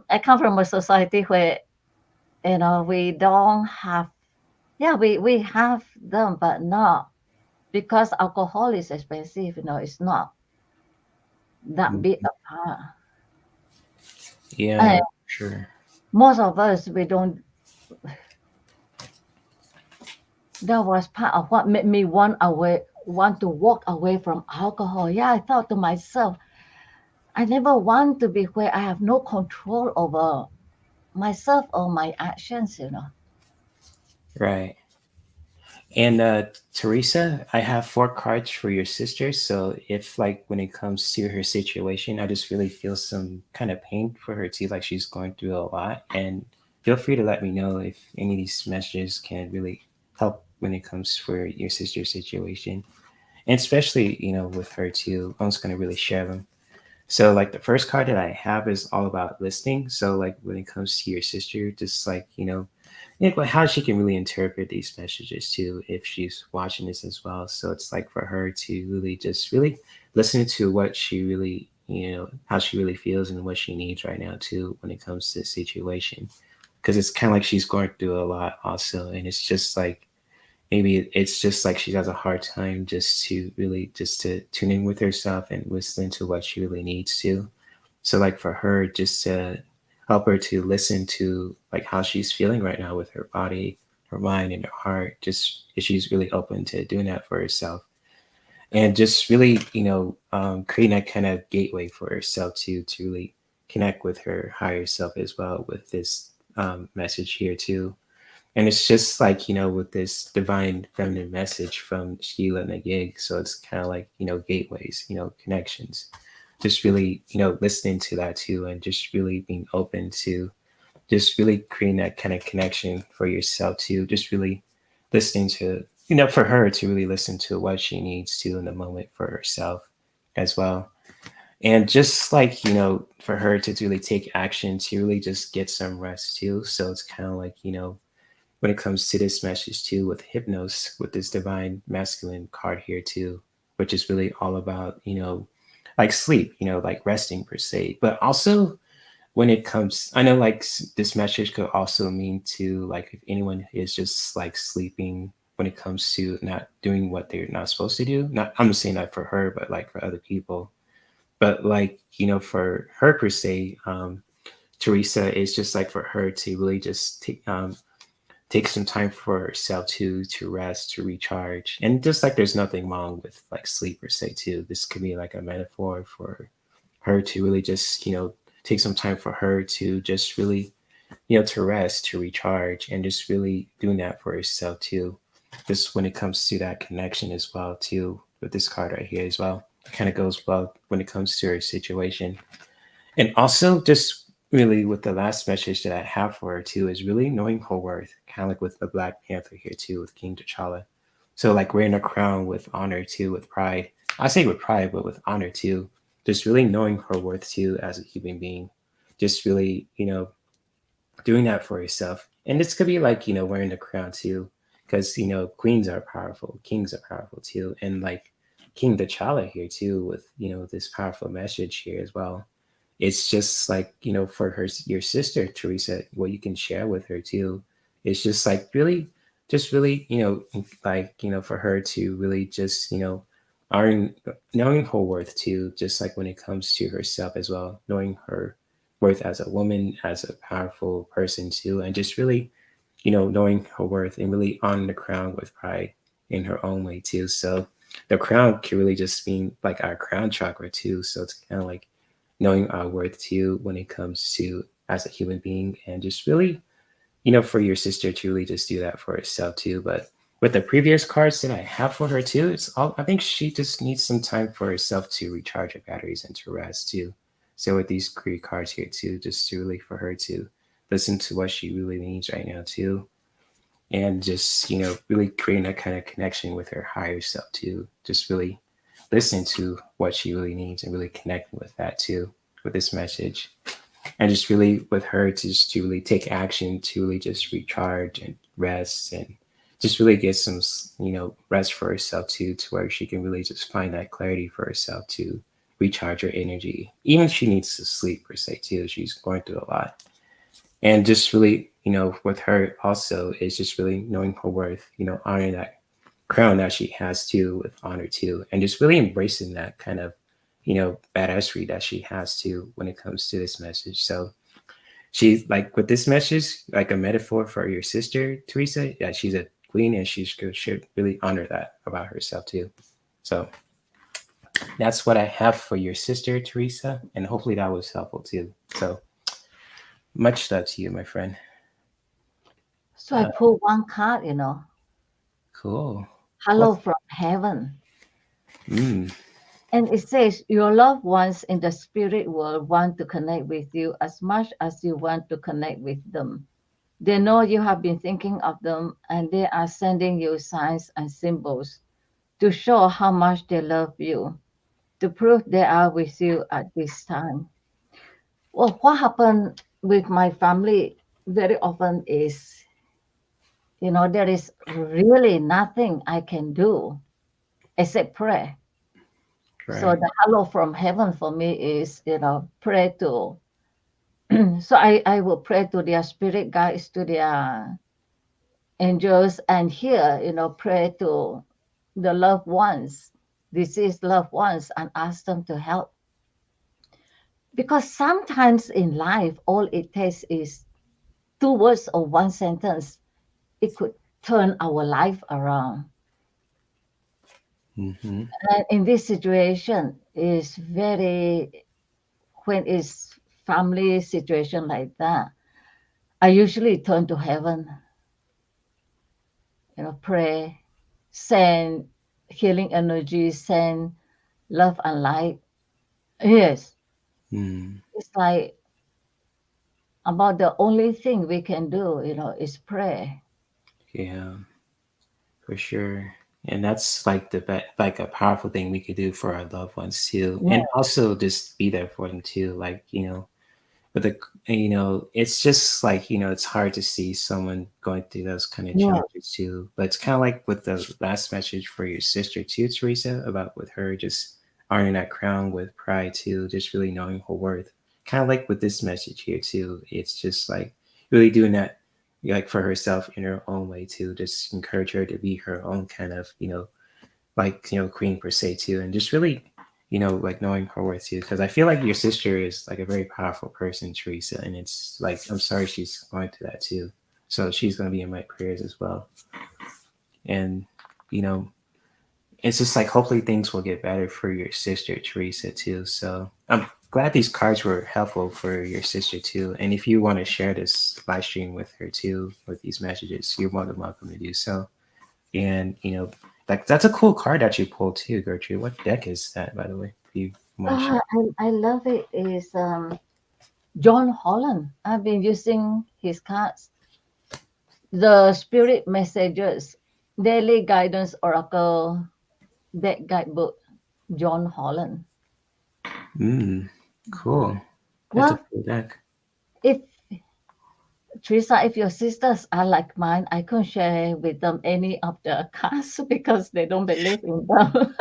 I come from a society where we don't have. Yeah, we have them, but not because alcohol is expensive. It's not that big mm, a part. yeah, And sure. most of us, we don't. That was part of what made me want to walk away from alcohol. Yeah, I thought to myself, I never want to be where I have no control over myself or my actions. Right. And Teresa, I have 4 cards for your sister. So if like when it comes to her situation, I just really feel some kind of pain for her too, like she's going through a lot. And feel free to let me know if any of these messages can really help when it comes for your sister's situation. And especially, with her too. I'm just gonna really share them. So like the first card that I have is all about listening. So like when it comes to your sister, just like, yeah, but how she can really interpret these messages too if she's watching this as well. So it's like for her to really just really listen to what she really, how she really feels and what she needs right now too when it comes to the situation. Because it's kind of like she's going through a lot also, and it's just like maybe it's just like she has a hard time just to really just to tune in with herself and listen to what she really needs to. So like for her, just to help her to listen to like how she's feeling right now with her body, her mind, and her heart. Just if she's really open to doing that for herself, and just really, creating that kind of gateway for herself to really connect with her higher self as well with this message here too. And it's just like, with this divine feminine message from Sheila and the gig. So it's kind of like, gateways, connections. Just really, listening to that too, and just really being open to just really creating that kind of connection for yourself too. Just really listening to, for her to really listen to what she needs to in the moment for herself as well. And just like, for her to really take action to really just get some rest too. So it's kind of like, when it comes to this message too with hypnos with this divine masculine card here too, which is really all about like sleep, like resting per se, but also when it comes, I know like this message could also mean to like if anyone is just like sleeping when it comes to not doing what they're not supposed to do. Not, I'm just saying that for her, but like for other people. But like, for her per se, Teresa, is just like for her to really just take some time for herself to rest, to recharge. And just like there's nothing wrong with like sleep per se too. This could be like a metaphor for her to really just, take some time for her to just really, to rest, to recharge, and just really doing that for herself too. Just when it comes to that connection as well too, with this card right here as well. It kind of goes well when it comes to her situation. And also, just really with the last message that I have for her too is really knowing her worth, kind of like with the Black Panther here too, with King T'Challa. So like wearing a crown with honor too, with pride. I say with pride, but with honor too. Just really knowing her worth too as a human being. Just really, doing that for yourself. And this could be like, wearing the crown too, because queens are powerful, kings are powerful too, and like King T'Challa here too, with this powerful message here as well. It's just like for her, your sister Teresa, what you can share with her too. It's just like really, just really like for her to really just knowing knowing her worth too, just like when it comes to herself as well, knowing her worth as a woman, as a powerful person too, and just really knowing her worth and really honoring the crown with pride in her own way too. So the crown can really just mean like our crown chakra too. So it's kind of like knowing our worth too when it comes to as a human being, and just really for your sister to really just do that for herself too. But with the previous cards that I have for her too, it's all, I think she just needs some time for herself to recharge her batteries and to rest too. So with these three cards here too, just to really for her to listen to what she really needs right now too, and just really creating that kind of connection with her higher self too, just really listening to what she really needs and really connecting with that too with this message, and just really with her to just to really take action to really just recharge and rest, and just really get some rest for herself too, to where she can really just find that clarity for herself to recharge her energy. Even if she needs to sleep per se too, she's going through a lot. And just really with her also is just really knowing her worth, honoring that crown that she has too with honor too, and just really embracing that kind of badassery that she has too when it comes to this message. So she's like with this message, like a metaphor for your sister Teresa. Yeah, she's a queen, and she should really honor that about herself too. So that's what I have for your sister Teresa, and hopefully that was helpful too. So much love to you, my friend. So I pull one card, Cool. Hello What's from Heaven. mm, And it says, your loved ones in the spirit world want to connect with you as much as you want to connect with them. They know you have been thinking of them, and they are sending you signs and symbols to show how much they love you, to prove they are with you at this time. Well, what happened with my family very often is there is really nothing I can do except pray. So Right. the hello from heaven for me is, pray to. So I will pray to their spirit guides, to their angels, and here, pray to the loved ones, deceased loved ones, and ask them to help. Because sometimes in life, all it takes is two words or one sentence. It could turn our life around. Mm-hmm. And in this situation, is very when it's family situation like that, I usually turn to heaven, pray, send healing energy, send love and light. Yes, Mm. it's like about the only thing we can do, is pray. Yeah, for sure. And that's like like a powerful thing we could do for our loved ones too, Yeah, and also just be there for them too. Like but it's just like it's hard to see someone going through those kind of yeah, challenges too. But it's kind of like with the last message for your sister too, Teresa, about with her just honoring that crown with pride too, just really knowing her worth. Kind of like with this message here too, it's just like really doing that like for herself in her own way too. Just encourage her to be her own kind of like queen per se too, and just really like knowing her worth too, because I feel like your sister is like a very powerful person, Teresa, and it's like I'm sorry she's going through that too, so she's going to be in my prayers as well. And you know it's just like hopefully things will get better for your sister Teresa too. So I'm glad these cards were helpful for your sister too, and if you want to share this live stream with her too with these messages, you're more than welcome to do so. And like that's a cool card that you pulled too, Gertrude. What deck is that, by the way? If you want to share. I love it. Is John Holland. I've been using his cards, the Spirit Messages, Daily Guidance Oracle Deck Guidebook, John Holland. Cool. That's a Well, cool deck. if Teresa, if your sisters are like mine, I couldn't share with them any of the cards because they don't believe in them.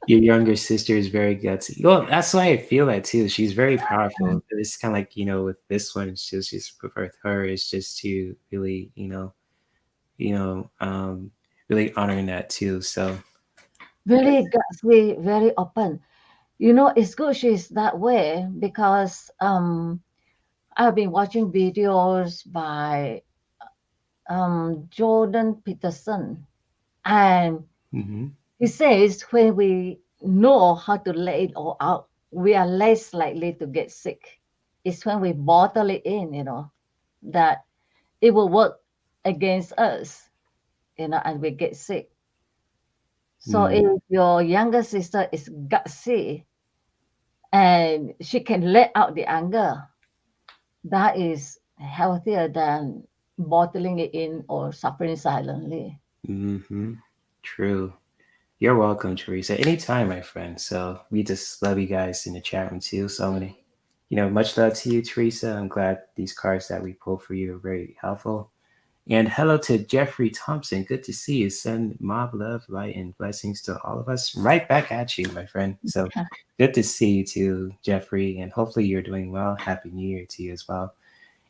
Your younger sister is very gutsy. Well, that's why I feel that too. She's very powerful. It's kind of like with this one, she's with her is just to really you know really honoring that too. So Very gutsy, very open. It's good she's that way because I've been watching videos by Jordan Peterson, and hmm he says when we know how to let it all out, we are less likely to get sick. It's when we bottle it in, that it will work against us, and we get sick. So mm, if your younger sister is gutsy and she can let out the anger, that is healthier than bottling it in or suffering silently. hmm true. You're welcome, Teresa. Anytime, my friend. So we just love you guys in the chat room too. So many, much love to you, Teresa. I'm glad these cards that we pulled for you are very helpful. And hello to Jeffrey Thompson. Good to see you. Send mob love, light, and blessings to all of us. Right back at you, my friend. So good to see you too, Jeffrey. And hopefully you're doing well. Happy New Year to you as well.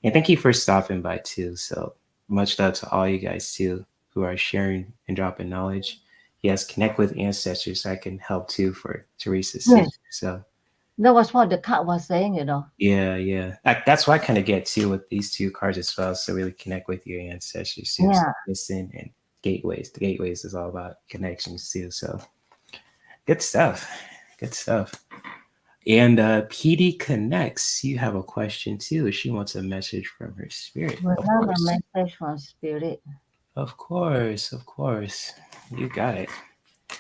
And thank you for stopping by too. So much love to all you guys too who are sharing and dropping knowledge. Yes, connect with ancestors. I can help too for Teresa's sister. Yes, So that was what the card was saying. yeah. That's what I kind of get too with these two cards as well. So really connect with your ancestors too. So Yeah. listen and gateways. The gateways is all about connections too. So good stuff. Good stuff. And PD connects. You have a question too. She wants a message from her spirit. We Of have a course. message from Spirit. Of course, of course. You got it.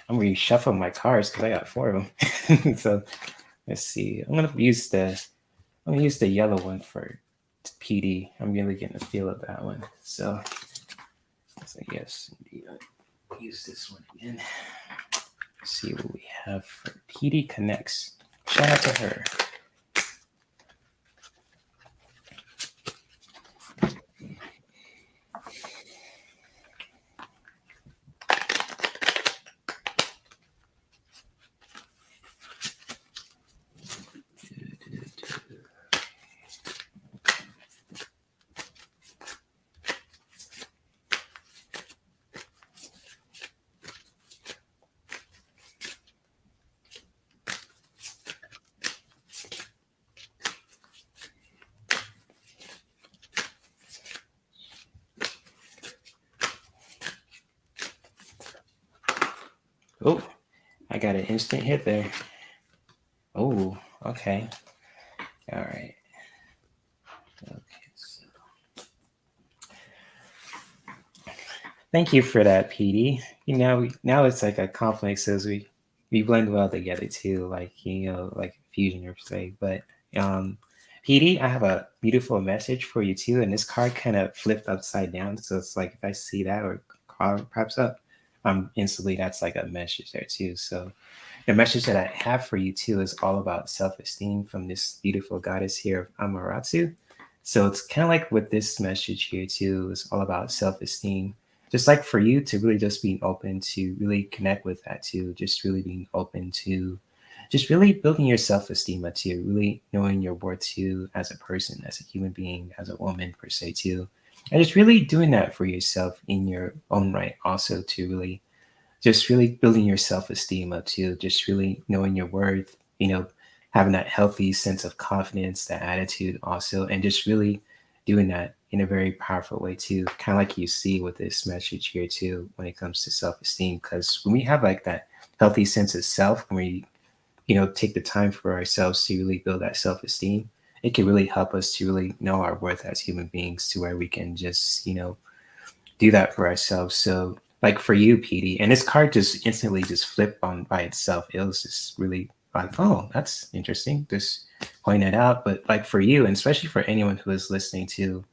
I'm reshuffling my cards because I got four of them. So let's see. I'm gonna use the yellow one for PD. I'm really getting a feel of that one. So yes, indeed. I'll use this one again. Let's see what we have for PD connects. Shout out to her. Oh, I got an instant hit there. Oh, okay. All right. Okay. So thank you for that, PD. You know, now it's like a complex as we blend well together too, like like fusion or say. But um, PD, I have a beautiful message for you too, and this card kind of flipped upside down, so it's like if I see that or card pops up, instantly that's like a message there too. So the message that I have for you too is all about self-esteem from this beautiful goddess here of Amaterasu. So it's kind of like with this message here too is all about self-esteem. Just like for you to really just being open to really connect with that too, just really being open to just really building your self-esteem up too, really knowing your worth too as a person, as a human being, as a woman per se too. And just really doing that for yourself in your own right also to really just really building your self-esteem up too, just really knowing your worth, having that healthy sense of confidence, that attitude also, and just really doing that in a very powerful way too, kind of like you see with this message here too when it comes to self-esteem. Because when we have like that healthy sense of self, when we take the time for ourselves to really build that self-esteem, it can really help us to really know our worth as human beings to where we can just do that for ourselves. So like for you, PD, and this card just instantly just flipped on by itself. It was just really like, oh, that's interesting. Just point that out. But like for you, and especially for anyone who is listening to,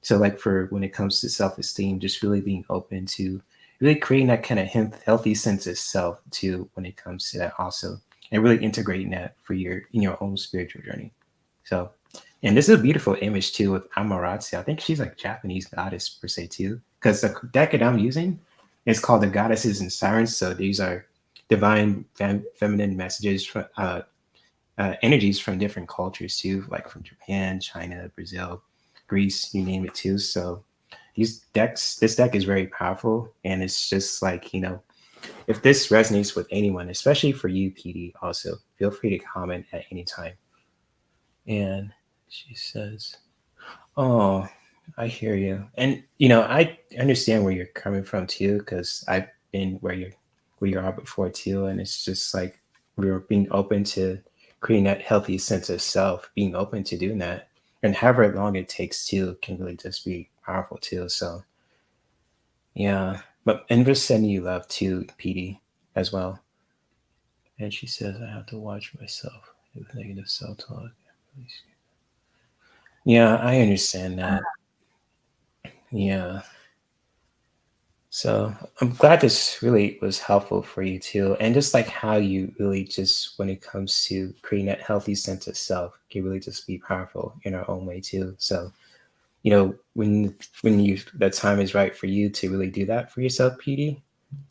so like for when it comes to self-esteem, just really being open to really creating that kind of healthy sense of self too when it comes to that also, and really integrating that for your in your own spiritual journey. So, and this is a beautiful image too with Amaterasu. I think she's like Japanese goddess per se too, because the deck that I'm using is called the Goddesses and Sirens. So these are divine feminine messages from energies from different cultures too, like from Japan, China, Brazil, Greece, you name it too. So this deck is very powerful, and it's just like if this resonates with anyone, especially for you, PD, also feel free to comment at any time. And she says, "Oh, I hear you." And I understand where you're coming from too, because I've been where you are before too, and it's just like we're being open to creating that healthy sense of self, being open to doing that, and however long it takes too can really just be powerful too. So yeah, but and we're sending you love too, PD, as well. And she says, "I have to watch myself with negative self-talk." Yeah, I understand that. Yeah. So I'm glad this really was helpful for you too. And just like how you really just, when it comes to creating that healthy sense of self, can really just be powerful in our own way too. So, when the time is right for you to really do that for yourself, PD,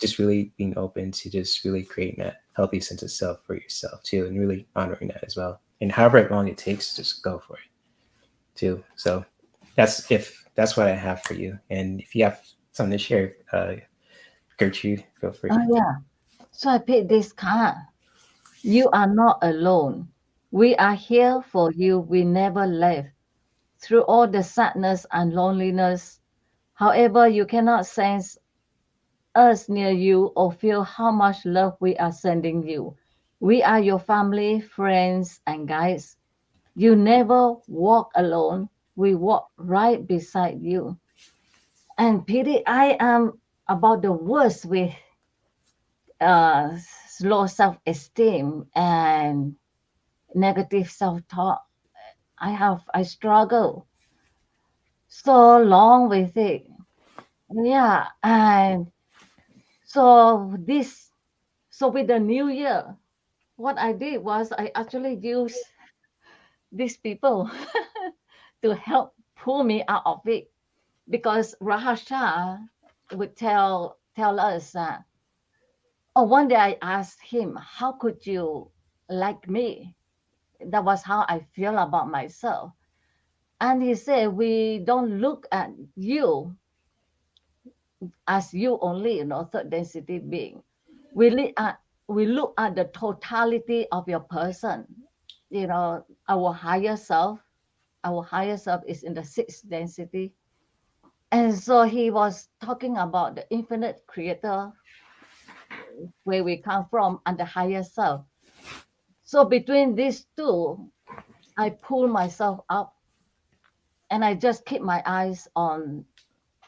just really being open to just really creating that healthy sense of self for yourself too, and really honoring that as well. And however long it takes, just go for it too. So that's what I have for you. And if you have something to share, Gertrude, feel free. Oh yeah. So I picked this card. You are not alone. We are here for you. We never left. Through all the sadness and loneliness, however, you cannot sense us near you or feel how much love we are sending you. We are your family, friends, and guides. You never walk alone. We walk right beside you. And Pity, I am about the worst with uh, low self-esteem and negative self-talk. I struggle so long with it. Yeah, and so this so with the new year, what I did was I actually used these people to help pull me out of it because Rahasha would tell us that. Oh, one day I asked him, "How could you like me?" That was how I feel about myself. And he said, "We don't look at you as you only, third density being. We look at the totality of your person. Our higher self. Our higher self is in the sixth density." And so he was talking about the infinite creator where we come from, and the higher self. So between these two, I pull myself up and I just keep my eyes on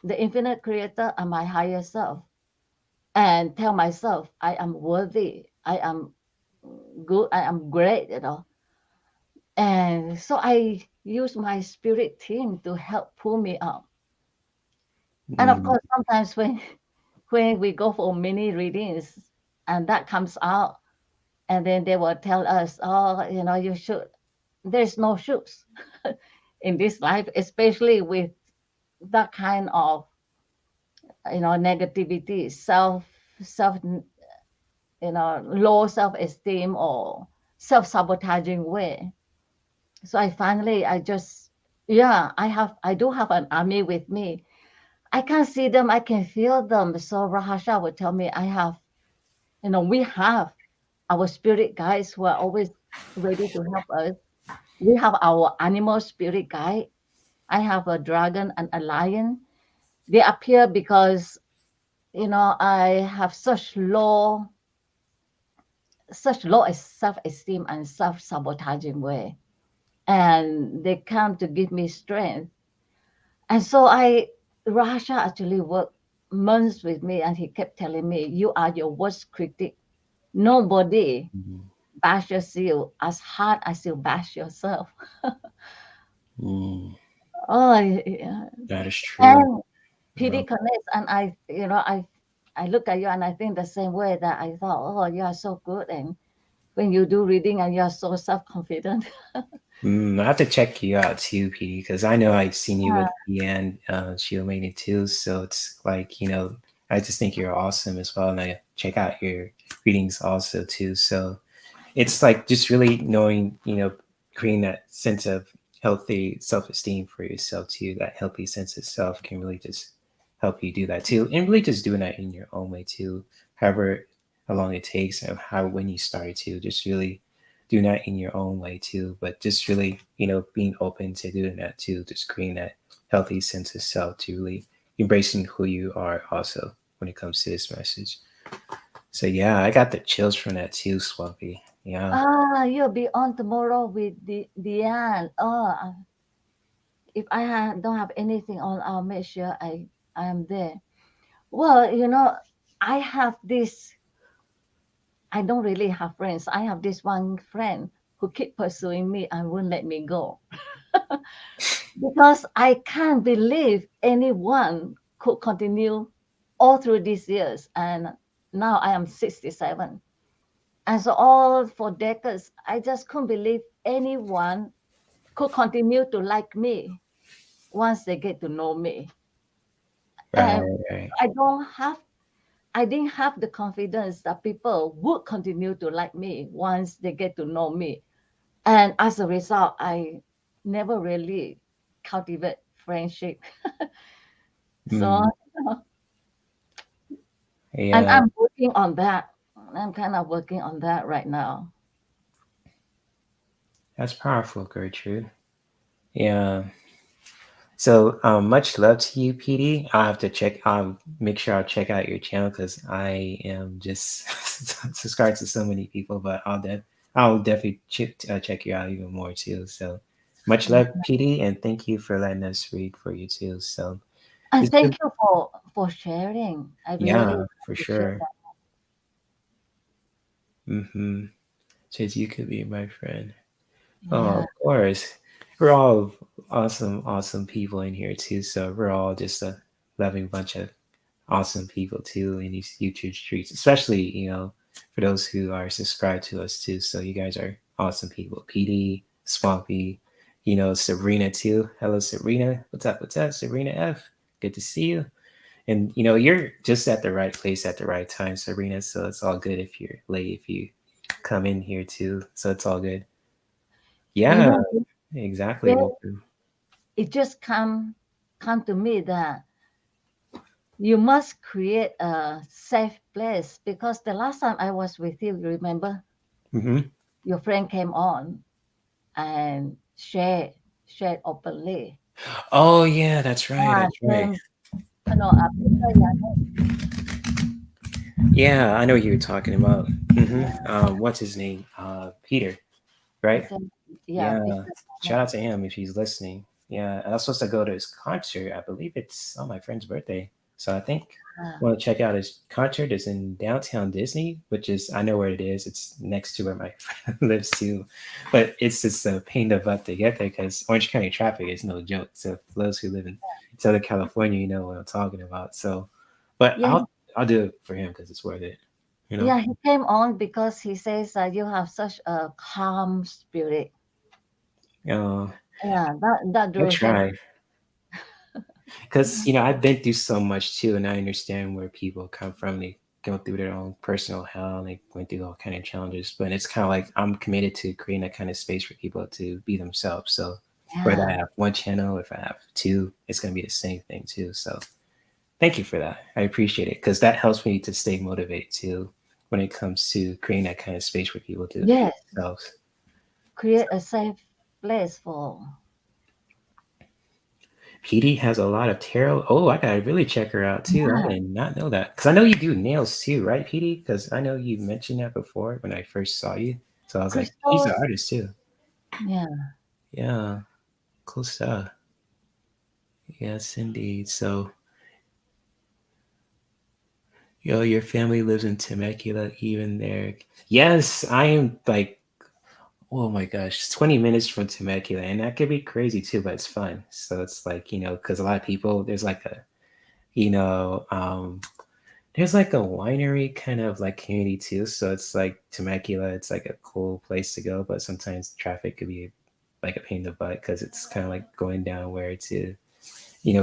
the infinite creator and my higher self and tell myself I am worthy, I am good, I am great, And so I use my spirit team to help pull me up. And of Mm, course, sometimes when we go for mini readings and that comes out, and then they will tell us, oh, you should, there's no shoes in this life, especially with that kind of, negativity, self, low self-esteem or self-sabotaging way. So I just, yeah, I do have an army with me. I can see them, I can feel them. So Rahasha would tell me we have our spirit guides who are always ready to help us. We have our animal spirit guide. I have a dragon and a lion. They appear because, I have such low self-esteem and self-sabotaging way. And they come to give me strength. And so Rasha actually worked months with me and he kept telling me, you are your worst critic. Nobody mm, bashes you as hard as you bash yourself. mm. Oh, yeah. That is true. And PD Yeah. connects, and I look at you and I think the same way that I thought, oh, you are so good, and when you do reading and you are so self confident. I have to check you out too, PD, because I know I've seen you with Leanne, Sheila Maiden too. So it's like, I just think you're awesome as well. And I check out your readings also too. So it's like just really knowing, creating that sense of healthy self-esteem for yourself too. That healthy sense of self can really just help you do that too, and really just doing that in your own way too. However, how long it takes, and how when you started to just really doing that in your own way too. But just really, being open to doing that too, just creating that healthy sense of self to really embracing who you are also when it comes to this message. So yeah, I got the chills from that too, Swampy. Yeah. You'll be on tomorrow with Diane. If don't have anything on, I'll make sure I am there. Well, I have this. I don't really have friends. I have this one friend who keep pursuing me and won't let me go because I can't believe anyone could continue all through these years. And now I am 67. And so all for decades, I just couldn't believe anyone could continue to like me once they get to know me. Right, And right. I don't have I didn't have the confidence that people would continue to like me once they get to know me. And as a result, I never really cultivate friendship. So, Mm, and yeah, I'm working on that. I'm kind of working on that right now. that's powerful, Gertrude. Yeah. So, much love to you, PD. I'll have to make sure I'll check out your channel because I am just subscribed to so many people, but I'll definitely check you out even more too. So, much love, PD, and thank you for letting us read for you too. So, And it's thank been, you for sharing. I really yeah, for appreciate sure. Mm-hmm. Says you could be my friend. that. Oh, Yeah. of course. We're all awesome, awesome people in here too. So we're all just a loving bunch of awesome people too in these YouTube streets, especially, for those who are subscribed to us too. So you guys are awesome people. PD, Swampy, Sabrina too. Hello, Sabrina. What's up? What's up, Sabrina F? Good to see you. And you're just at the right place at the right time, Sabrina. So it's all good if you're late, if you come in here too. So it's all good. You Yeah, know, exactly. then Welcome. it just come to me that you must create a safe place because the last time I was with you, remember, Hmm. your friend came on and shared openly. Oh yeah, that's right. That's right. Then, Peter, yeah, Yeah, I know who you're talking about. What's his name? Peter, right? Peter, yeah, Yeah. Peter. Shout out to him if he's listening. Yeah, and I was supposed to go to his concert. I believe it's on my friend's birthday. So I think Ah, want to check out his concert. Is in downtown Disney, which is I know where it is. It's next to where my friend lives too. But it's just a pain in the butt to get there because Orange County traffic is no joke. So for those who live in Southern California, you know what I'm talking about. So, but yeah, I'll do it for him because it's worth it. You know. yeah. He came on because he says that you have such a calm spirit. Uh, Yeah, that I drew him. try. Because I've been through so much too, and I understand where people come from. They go through their own personal hell, and they went through all kind of challenges. But it's kind of like I'm committed to creating that kind of space for people to be themselves. So whether I Yeah, have one channel, if I have two, it's gonna be the same thing too. So thank you for that. I appreciate it because that helps me to stay motivated too when it comes to creating that kind of space for people to be yes. themselves. Create a safe place for. PD has a lot of tarot. Oh, I gotta really check her out too. I Yeah, did not know that because I know you do nails too, right, PD? Because I know you mentioned that before when I first saw you. So I was like, she's an crystals. artist too. Yeah, Yeah, cool stuff. Yes, indeed. So, your family lives in Temecula, even there. Yes, I am like, oh my gosh, 20 minutes from Temecula, and that could be crazy too, but it's fun. So it's like, because a lot of people, there's like a, you know, there's like a winery kind of like community too. So it's like Temecula, it's like a cool place to go, but sometimes traffic could be like a pain in the butt because it's kind of like going down where to,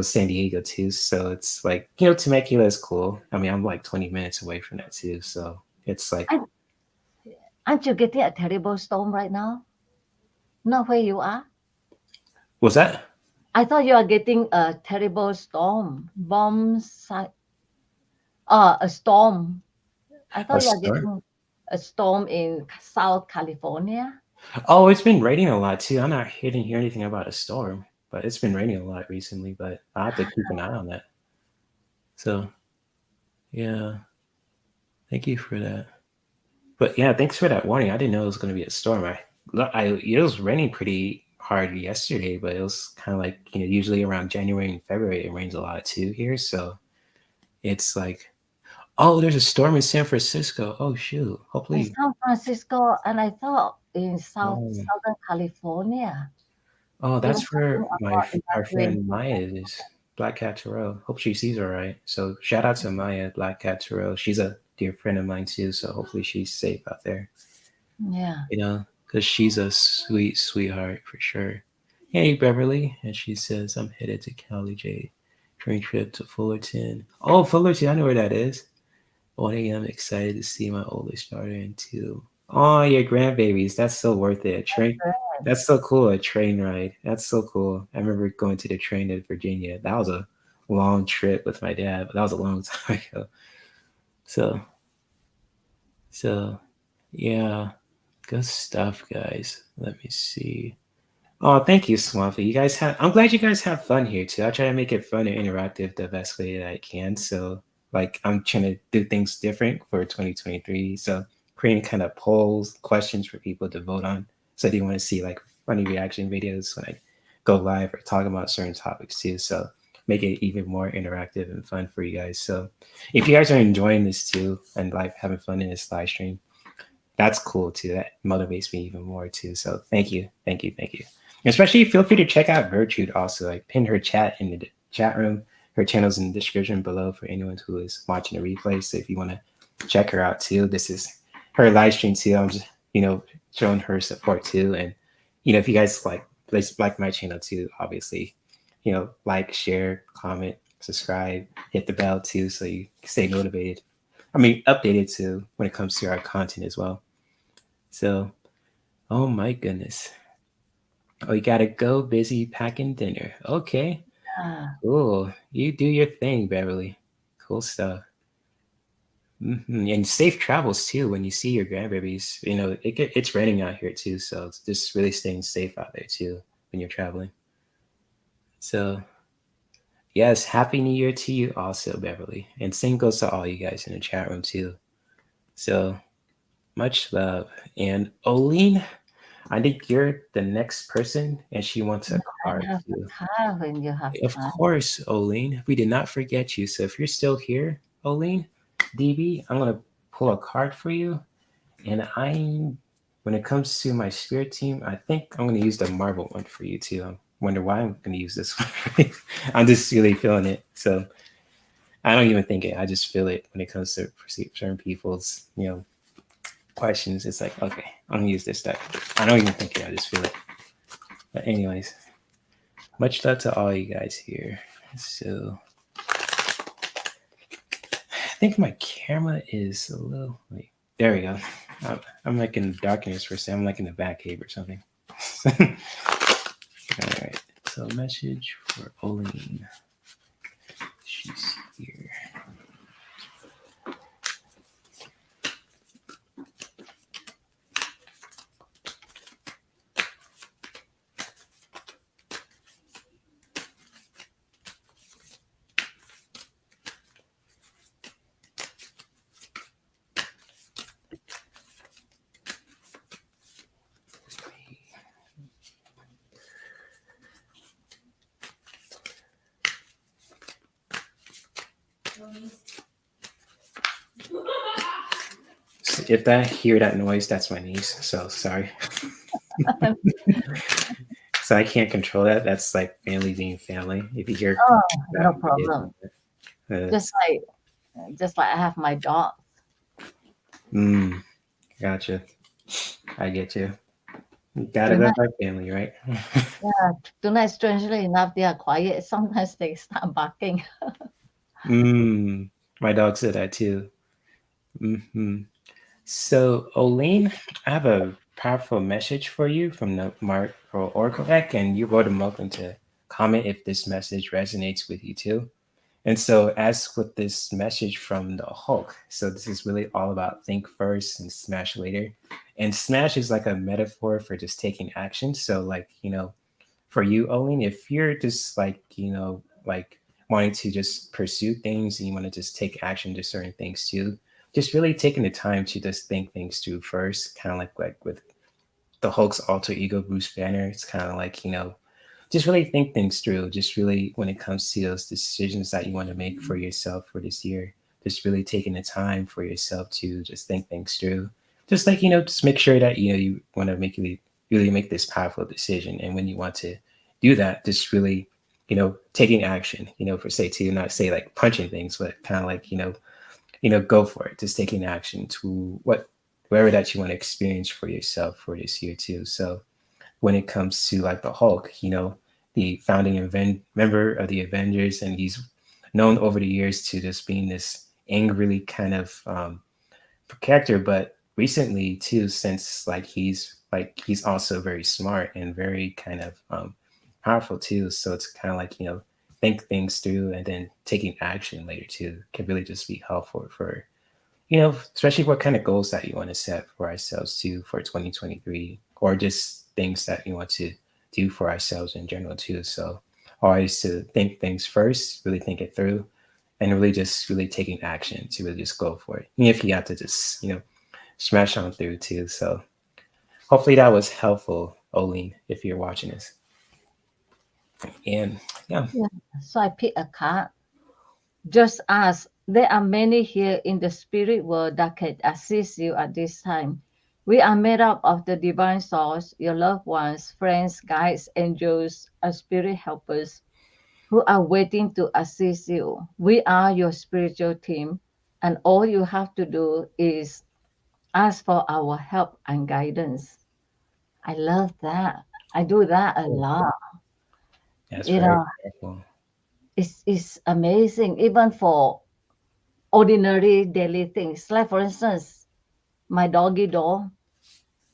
San Diego too. So it's like, Temecula is cool. I mean, I'm like 20 minutes away from that too. So it's like, and aren't you getting a terrible storm right now? Not where you are. was that I thought you are getting a terrible storm, a storm. I a thought you are storm? getting a storm in South California. Oh, it's been raining a lot too. I'm not didn't hear anything about a storm, but it's been raining a lot recently, but I have to keep an eye on that. So yeah, thank you for that. But yeah, thanks for that warning. I didn't know it was going to be a storm. It was raining pretty hard yesterday, but it was kind of like usually around January and February it rains a lot too here. So it's like, oh, there's a storm in San Francisco. Oh shoot! In Hopefully, San Francisco, and I thought in oh, Southern California oh, they were that's where talking about our friend evacuation. Maya is. Black Cat Tarot. Hope she sees all right. So shout out to Maya, Black Cat Tarot. She's a dear friend of mine too. So hopefully she's safe out there. Yeah, Because she's a sweet sweetheart for sure. Hey, Beverly. And she says, I'm headed to Cali Jade. Train trip to Fullerton. Oh, Fullerton, I know where that is. 1 a.m. Excited to see my oldest daughter and two. Oh, your grandbabies. That's so worth it. A train. good. That's so cool. A train ride. That's so cool. I remember going to the train in Virginia. That was a long trip with my dad, but that was a long time ago. So, so, yeah. Good stuff, guys. Let me see. Oh, thank you, Swampy. I'm glad you guys have fun here too. I try to make it fun and interactive the best way that I can. So, like, I'm trying to do things different for 2023. So, creating kind of polls, questions for people to vote on. So, they want to see like funny reaction videos when I go live or talk about certain topics too. So, make it even more interactive and fun for you guys. So, if you guys are enjoying this too and like having fun in this live stream, that's cool too. That motivates me even more too. So thank you, thank you, thank you. Especially feel free to check out Gertrude also. I pinned her chat in the chat room. Her channel's in the description below for anyone who is watching the replay. So if you want to check her out too, this is her live stream too. I'm just showing her support too. And if you guys like my channel too, obviously, like, share, comment, subscribe, hit the bell too, so you stay motivated. I mean, updated too when it comes to our content as well. So, oh my goodness. Oh, you gotta go busy packing dinner. Okay, Yeah. cool. You do your thing, Beverly. Cool stuff. And safe travels too when you see your grandbabies. It's raining out here too, so it's just really staying safe out there too when you're traveling. So, Yes, happy New Year to you also, Beverly. And same goes to all you guys in the chat room too. So much love. And Oline, I think you're the next person, and she wants a I card have too. a car when you have Of time. course, Oline. We did not forget you. So if you're still here, Oline, DB, I'm gonna pull a card for you. And when it comes to my spirit team, I think I'm gonna use the Marvel one for you too. I wonder why I'm gonna use this one. I'm just really feeling it. So I don't even think it. I just feel it when it comes to certain people's, questions. It's like, okay, I'm gonna use this deck. I don't even think it. I just feel it. But anyways, much love to all you guys here. So I think my camera is a little. Wait, there we go. I'm like in darkness for a second. I'm like in the back cave or something. All right. So message for Oline. She's here. So if I hear that noise, that's my niece. So sorry. So I can't control that. That's like family being family. If you hear Oh, that, no problem. Just it's, like just like I have my dog. mm, gotcha. I get you. You gotta love Tonight, my family, right? yeah, tonight, strangely enough, they are quiet. Sometimes they start barking. mm, my dog said that too. Hmm. So, Oline, I have a powerful message for you from the Mark for Oracle deck, and you're more than welcome to comment if this message resonates with you too. And so, as with this message from the Hulk, so this is really all about think first and smash later. And smash is like a metaphor for just taking action. So, like, for you, Oline, if you're just like, like wanting to just pursue things and you want to just take action to certain things too, just really taking the time to just think things through first, kind of like with the Hulk's alter ego Bruce Banner. It's kind of like, just really think things through. Just really, when it comes to those decisions that you want to make for yourself for this year, just really taking the time for yourself to just think things through. Just like, just make sure that, you want to make really make this powerful decision. And when you want to do that, just really, taking action, for say to not say like punching things, but kind of like, go for it. Just taking action to whatever that you want to experience for yourself for this year too. So when it comes to like the Hulk, the founding member of the Avengers, and he's known over the years to just being this angrily kind of character, but recently too, since like he's also very smart and very kind of powerful too. So it's kind of like think things through and then taking action later too can really just be helpful for especially what kind of goals that you want to set for ourselves too for 2023, or just things that you want to do for ourselves in general too. So always to think things first, really think it through, and really just really taking action to really just go for it. Even if you have to just, smash on through too. So hopefully that was helpful, Oline, if you're watching this. And yeah. Yeah. So I pick a card. Just as there are many here in the spirit world that can assist you at this time. We are made up of the divine source, your loved ones, friends, guides, angels, and spirit helpers who are waiting to assist you. We are your spiritual team, and all you have to do is ask for our help and guidance. I love that. I do that a lot. That's You very know, powerful. it's amazing, even for ordinary daily things. Like, for instance, my doggy door.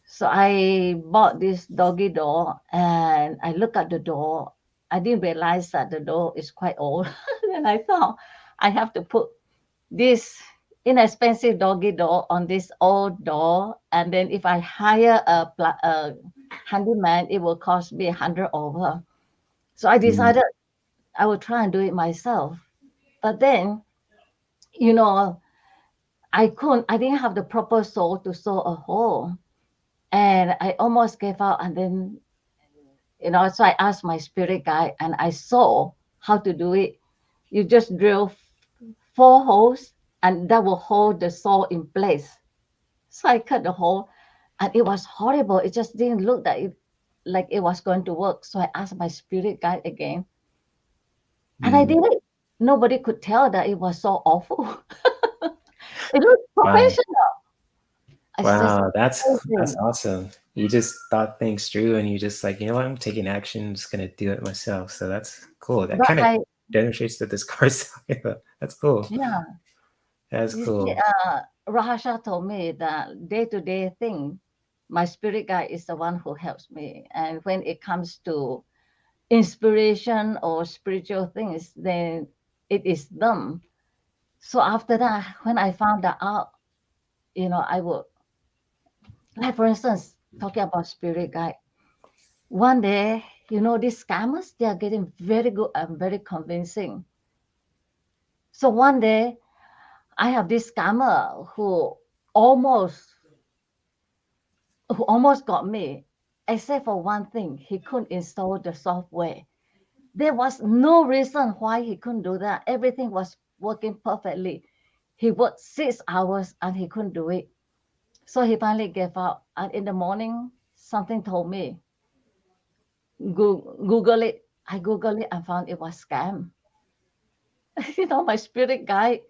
So I bought this doggy door and I look at the door. I didn't realize that the door is quite old. And I thought I have to put this inexpensive doggy door on this old door. And then if I hire a handyman, it will cost me 100 over. So I Mm, decided I will try and do it myself. But then, you know, I didn't have the proper soul to sew a hole. And I almost gave up. And then, so I asked my spirit guide and I saw how to do it. You just drill four holes and that will hold the saw in place. So I cut the hole and it was horrible. It just didn't look like it was going to work. So I asked my spirit guide again and I Mm, did it. Nobody could tell that it was so awful. It looked wow. professional. It's just Wow, that's amazing. awesome. You just thought things through and you just like, you know what, I'm taking action, I'm just gonna do it myself. So that's cool. That But kind of demonstrates that this card's talking about. That's cool. yeah, That's you see, cool. Rahasha told me that day-to-day thing, my spirit guide is the one who helps me. And when it comes to inspiration or spiritual things, then it is them. So after that, when I found that out, I would, like for instance, talking about spirit guide. One day, these scammers, they are getting very good and very convincing. So one day, I have this scammer almost who almost got me, except for one thing, he couldn't install the software. There was no reason why he couldn't do that. Everything was working perfectly. He worked 6 hours and he couldn't do it. So he finally gave up. And in the morning, something told me, Google it. I Googled it and found it was scam. My spirit guide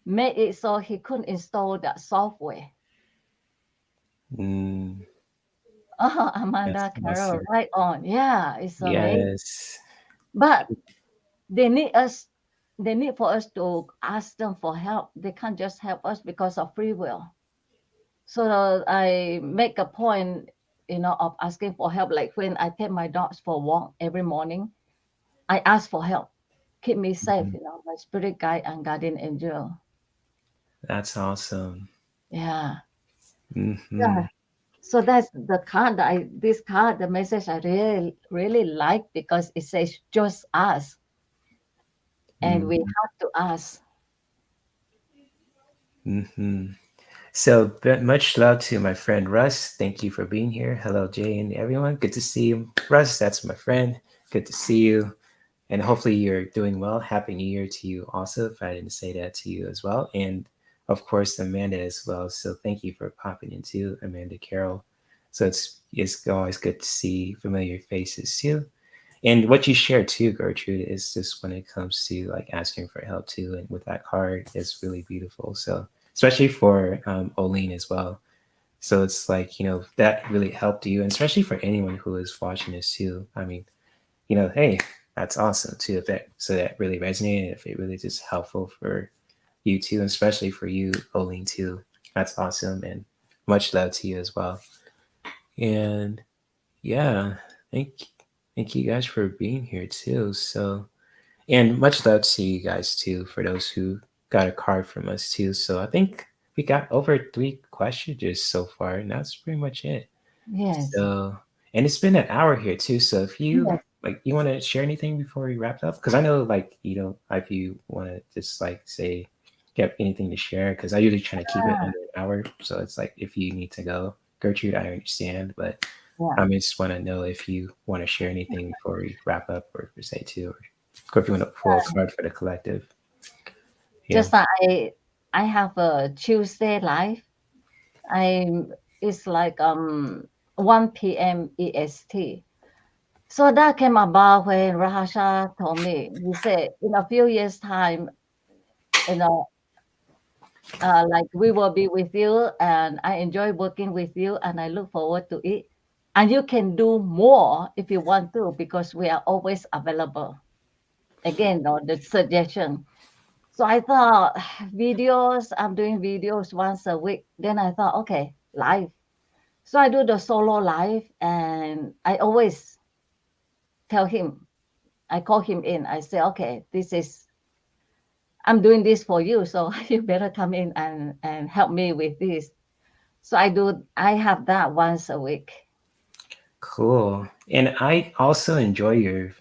made it so he couldn't install that software. Mm, Oh, that's Amanda Carroll, awesome. right on. Yeah, it's amazing. Yes. But they need us, they need for us to ask them for help. They can't just help us because of free will. So I make a point, of asking for help. Like when I take my dogs for a walk every morning, I ask for help. Keep me safe, Mhm. my spirit guide and guardian angel. That's awesome. Yeah. Hmm. Yeah. So that's the card this card, the message I really, really like because it says just ask and we Hmm. have to ask. Hmm. So, much love to my friend Russ. Thank you for being here. Hello, Jay, and everyone. Good to see you. Russ, that's my friend. Good to see you. And hopefully you're doing well. Happy New Year to you also, if I didn't say that to you as well. And of course, Amanda as well. So thank you for popping in too, Amanda Carroll. So it's always good to see familiar faces too. And what you share too, Gertrude, is just when it comes to like asking for help too. And with that card, it's really beautiful. So especially for Oline as well. So it's like, that really helped you. And especially for anyone who is watching this too. I mean, hey, that's awesome too. If that so that really resonated, if it really just helpful for you too, and especially for you, Oline too. That's awesome, and much love to you as well. And yeah, thank thank you guys for being here too. So and much love to you guys too for those who got a card from us too. So I think we got over 3 questions just so far, and that's pretty much it. Yes. So, and it's been an hour here too. So if you Yes. like, you want to share anything before we wrap up? Because I know, like, if you want to just like say, get anything to share, because I usually try to keep it Ah, under an hour. So it's like if you need to go, Gertrude, I understand, but yeah. I just want to know if you want to share anything before we wrap up, or per se too, or if you want to pull a card for the collective. Yeah. Just that I have a Tuesday live. I It's like 1 p.m. EST. So that came about when Rahasha told me. He said in a few years' time, you know, like we will be with you, and I enjoy working with you, and I look forward to it. And you can do more if you want to, because we are always available. Again, the suggestion. So I thought videos, I'm doing videos once a week. Then I thought, okay, live. So I do the solo live and I always tell him, I call him in. I say, okay, I'm doing this for you. So you better come in and help me with this. So I have that once a week. Cool. And I also enjoy your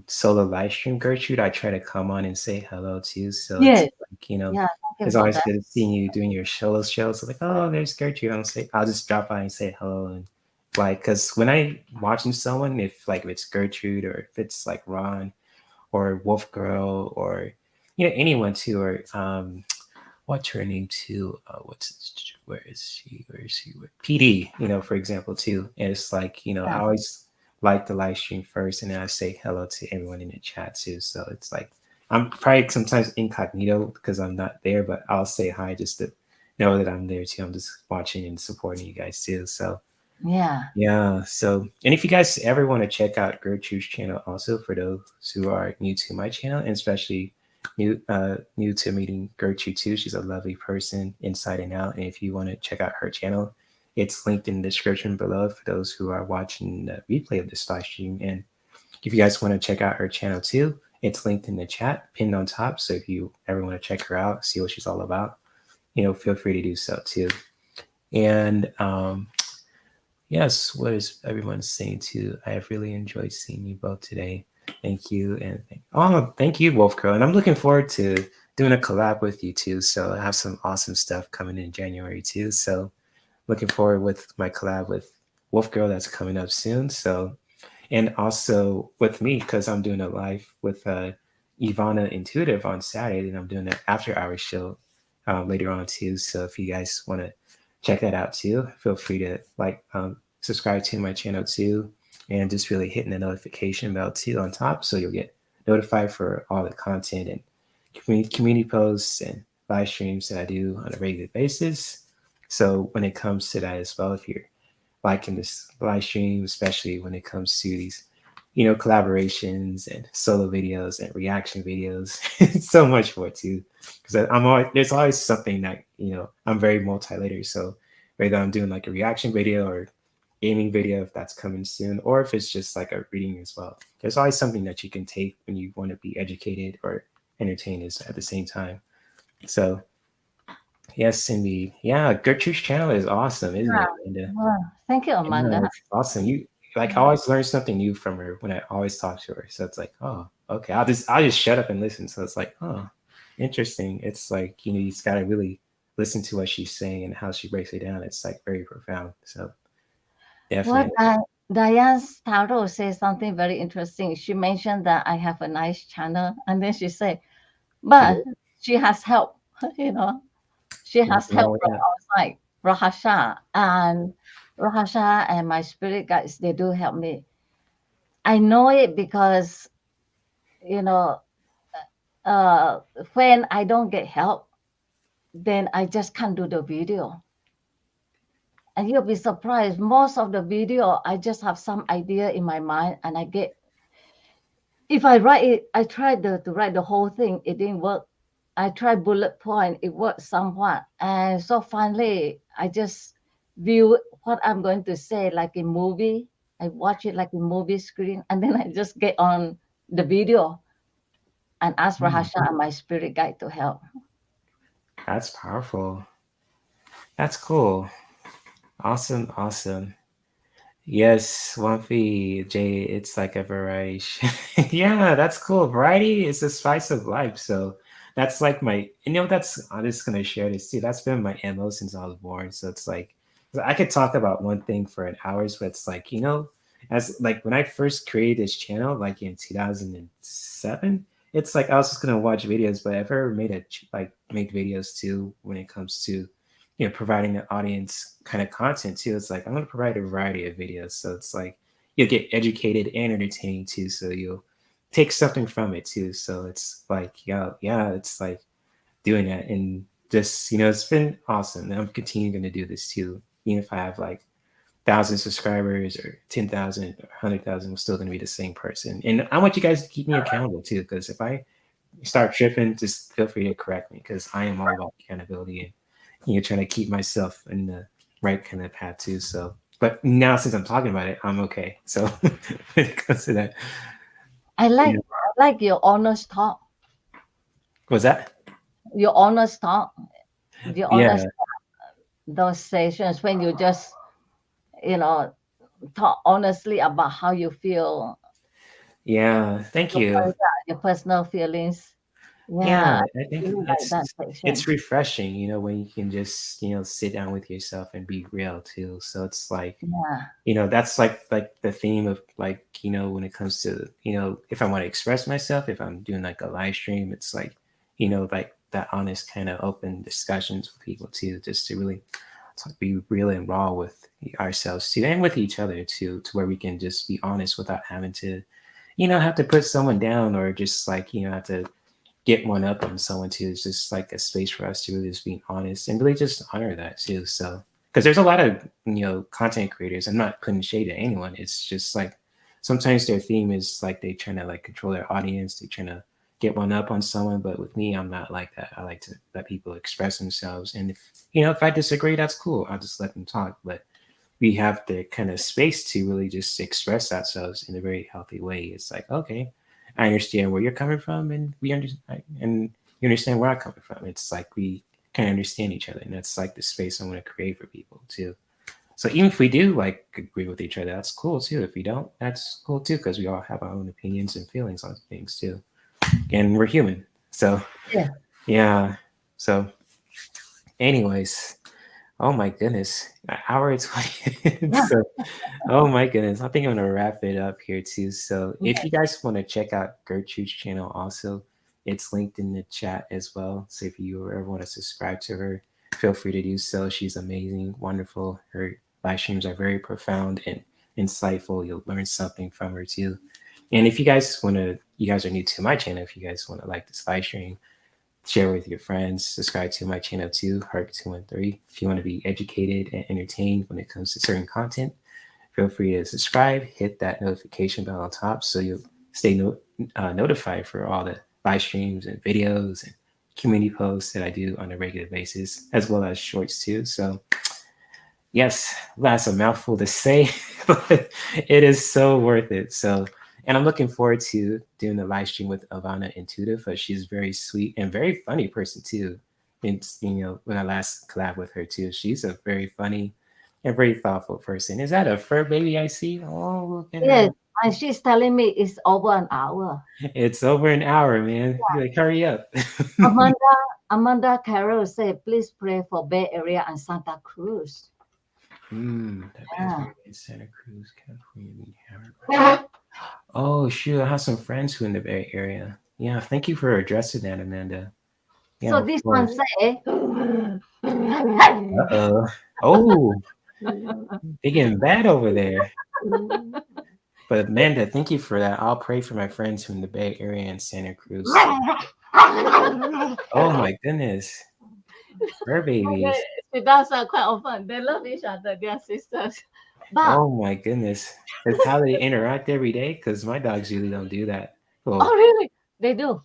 solo live stream, Gertrude. I try to come on and say hello too. So it's Yes. like, you know, Yeah. Thank you it's for always that. good seeing you doing your solo shows. So like, oh, there's Gertrude. I'll just drop by and say hello. And like, cause when I watching someone, if it's Gertrude or if it's like Ron or Wolf Girl or, anyone too, or what's her name too? Where is she? Where is she? PD, for example, too. And it's like, I Yeah. always like the live stream first and then I say hello to everyone in the chat too. So it's like, I'm probably sometimes incognito because I'm not there, but I'll say hi just to know that I'm there too. I'm just watching and supporting you guys too. So Yeah. yeah. So, and if you guys ever want to check out Gertrude's channel, also for those who are new to my channel, and especially new to meeting Gertrude too, she's a lovely person inside and out. And if you want to check out her channel, it's linked in the description below for those who are watching the replay of this live stream. And if you guys want to check out her channel too, it's linked in the chat, pinned on top. So if you ever want to check her out, see what she's all about, feel free to do so too. And yes, what is everyone saying too? I have really enjoyed seeing you both today. Thank you, and thank you, Wolf Girl. And I'm looking forward to doing a collab with you too. So I have some awesome stuff coming in January too. So looking forward with my collab with Wolf Girl that's coming up soon. So and also with me because I'm doing a live with Ivana Intuitive on Saturday, and I'm doing an after hours show later on too. So if you guys want to check that out too, feel free to subscribe to my channel too, and just really hitting the notification bell too on top, so you'll get notified for all the content and community posts and live streams that I do on a regular basis. So when it comes to that as well, if you're liking this live stream, especially when it comes to these, collaborations and solo videos and reaction videos. So much more too, because I'm always there's always something that I'm very multi-layered. So whether I'm doing like a reaction video or gaming video, if that's coming soon, or if it's just like a reading as well, there's always something that you can take when you want to be educated or entertained at the same time. So yes, Cindy. Yeah, Gertrude's channel is awesome, isn't it, Linda? Well, thank you, Yeah, Amanda. it's awesome. You like I always learn something new from her when I always talk to her. So it's like, oh, okay. I'll just shut up and listen. So it's like, oh, interesting. It's like, you just gotta really listen to what she's saying and how she breaks it down. It's like very profound. So What definitely. Diane Taro says something very interesting. She mentioned that I have a nice channel, and then she said, but she has help, you know, she has Nothing wrong help with from that. outside, Rahasha and my spirit guides, they do help me. I know it because, you know, uh, when I don't get help, then I just can't do the video. And you'll be surprised. Most of the video, I just have some idea in my mind, and I get. If I write it, I tried to write the whole thing. It didn't work. I tried bullet point. It worked somewhat, and so finally, I just view what I'm going to say like a movie. I watch it like a movie screen, and then I just get on the video and ask Mm, Rahasha and my spirit guide to help. that's powerful. That's cool. Awesome, awesome. Yes, Swampy Jay, it's like a variety. Yeah, that's cool. Variety is the spice of life. So that's like I'm just gonna share this too. That's been my MO since I was born. So it's like I could talk about one thing for an hours, but it's like, as like when I first created this channel, like in 2007, it's like I was just gonna watch videos, but I've ever made videos too when it comes to providing the audience kind of content too. It's like I'm going to provide a variety of videos, so it's like you'll get educated and entertained too, so you'll take something from it too. So it's like yeah, it's like doing that, and just it's been awesome, and I'm continuing going to do this too. Even if I have like 1,000 subscribers or 10,000 or 100,000, I'm still going to be the same person. And I want you guys to keep me accountable too, because if I start tripping, just feel free to correct me, because I am all about accountability and trying to keep myself in the right kind of path too. So, but now since I'm talking about it, I'm okay. So when it comes to that, yeah. I like your honest talk, Was that? your honest talk, your honest Yeah, those sessions when you just, you know, talk honestly about how you feel, Yeah, thank you. your personal feelings. Yeah, Yeah, I I think really like that it's section. refreshing, when you can just, sit down with yourself and be real too. So it's like, Yeah, that's like the theme of, like, when it comes to, if I want to express myself, if I'm doing like a live stream, it's like, like that honest kind of open discussions with people too, just to really be real and raw with ourselves too, and with each other too, to where we can just be honest without having to, have to put someone down, or just like, have to get one up on someone too. It's just like a space for us to really just be honest and really just honor that too. So, because there's a lot of, content creators. I'm not putting shade at anyone. It's just like sometimes their theme is like they trying to like control their audience. They trying to get one up on someone. But with me, I'm not like that. I like to let people express themselves. And if, if I disagree, that's cool. I'll just let them talk. But we have the kind of space to really just express ourselves in a very healthy way. It's like, okay, I understand where you're coming from, and we understand, and you understand where I'm coming from. It's like we kind of understand each other, and that's like the space I want to create for people too. So even if we do like agree with each other, that's cool too. If we don't, that's cool too, because we all have our own opinions and feelings on things too, and we're human. So yeah, yeah. So, anyways, oh my goodness, an hour and 20. yeah, So, oh my goodness, I think I'm gonna wrap it up here too. So, if yeah. you guys want to check out Gertrude's channel, also, it's linked in the chat as well. So, if you ever want to subscribe to her, feel free to do so. She's amazing, wonderful. Her live streams are very profound and insightful. You'll learn something from her too. And if you guys want to, you guys are new to my channel. If you guys want to like this live stream, share with your friends, subscribe to my channel too, Hark213. If you want to be educated and entertained when it comes to certain content, feel free to subscribe, hit that notification bell on top so you'll stay notified for all the live streams and videos and community posts that I do on a regular basis, as well as shorts too. So, yes, that's a mouthful to say, but it is so worth it. So, and I'm looking forward to doing the live stream with Ivana Intuitive. She's very sweet and very funny person too. And when I last collab with her too, she's a very funny and very thoughtful person. Is that a fur baby I see? Oh, look at her. Yes, and she's telling me it's over an hour. It's over an hour, man. You like hurry up. Amanda, Amanda Carroll said, please pray for Bay Area and Santa Cruz. The Bay Yeah. Area in Santa Cruz, California. Oh shoot, I have some friends who in the Bay Area. Yeah, thank you for addressing that, Amanda. Yeah, So of this one course. say, Uh-oh. Oh, they getting bad over there. But Amanda, thank you for that. I'll pray for my friends who in the Bay Area and Santa Cruz too. Oh my goodness. Fur okay, babies. she does that quite often. They love each other, they are sisters. But Oh my goodness. That's how they interact every day? Because my dogs usually don't do that. oh Oh, really? They do.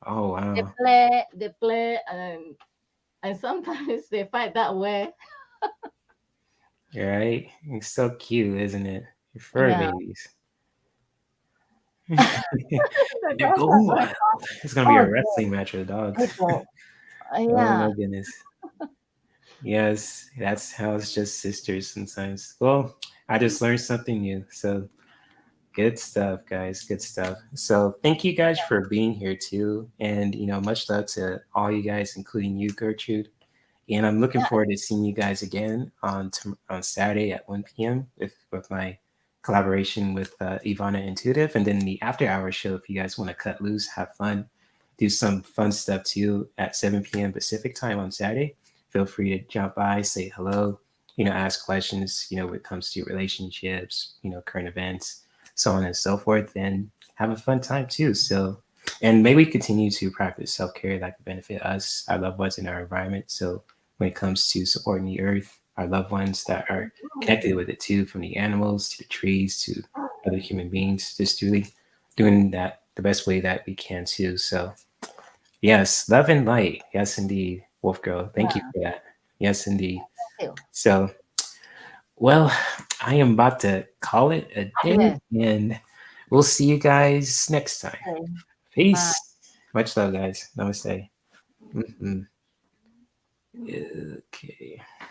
oh wow. They play, and sometimes they fight that way. You're right. It's so cute, isn't it? Your fur Yeah. babies. The They're dogs going are very wild. It's gonna be oh a wrestling match with dogs. they go. Oh Yeah. my goodness. Yes, that's how it's just sisters sometimes. Well, I just learned something new. So good stuff, guys. Good stuff. So thank you guys for being here too. And much love to all you guys, including you, Gertrude. And I'm looking Yeah. forward to seeing you guys again on Saturday at 1 p.m. with my collaboration with Ivana Intuitive, and then the after hour show. If you guys want to cut loose, have fun, do some fun stuff too at 7 p.m. Pacific time on Saturday. Feel free to jump by, say hello, ask questions, when it comes to relationships, current events, so on and so forth, and have a fun time too. So, and may we continue to practice self care that can benefit us, our loved ones, in our environment. So, when it comes to supporting the earth, our loved ones that are connected with it too, from the animals to the trees to other human beings, just really doing that the best way that we can too. So, yes, love and light. Yes, indeed, Wolf Girl. Thank you Yeah. for that. Yes, indeed. Thank you. So, well, I am about to call it a day, Yes. and we'll see you guys next time. Okay. Bye. Peace. Much love, guys. Namaste. Mhm.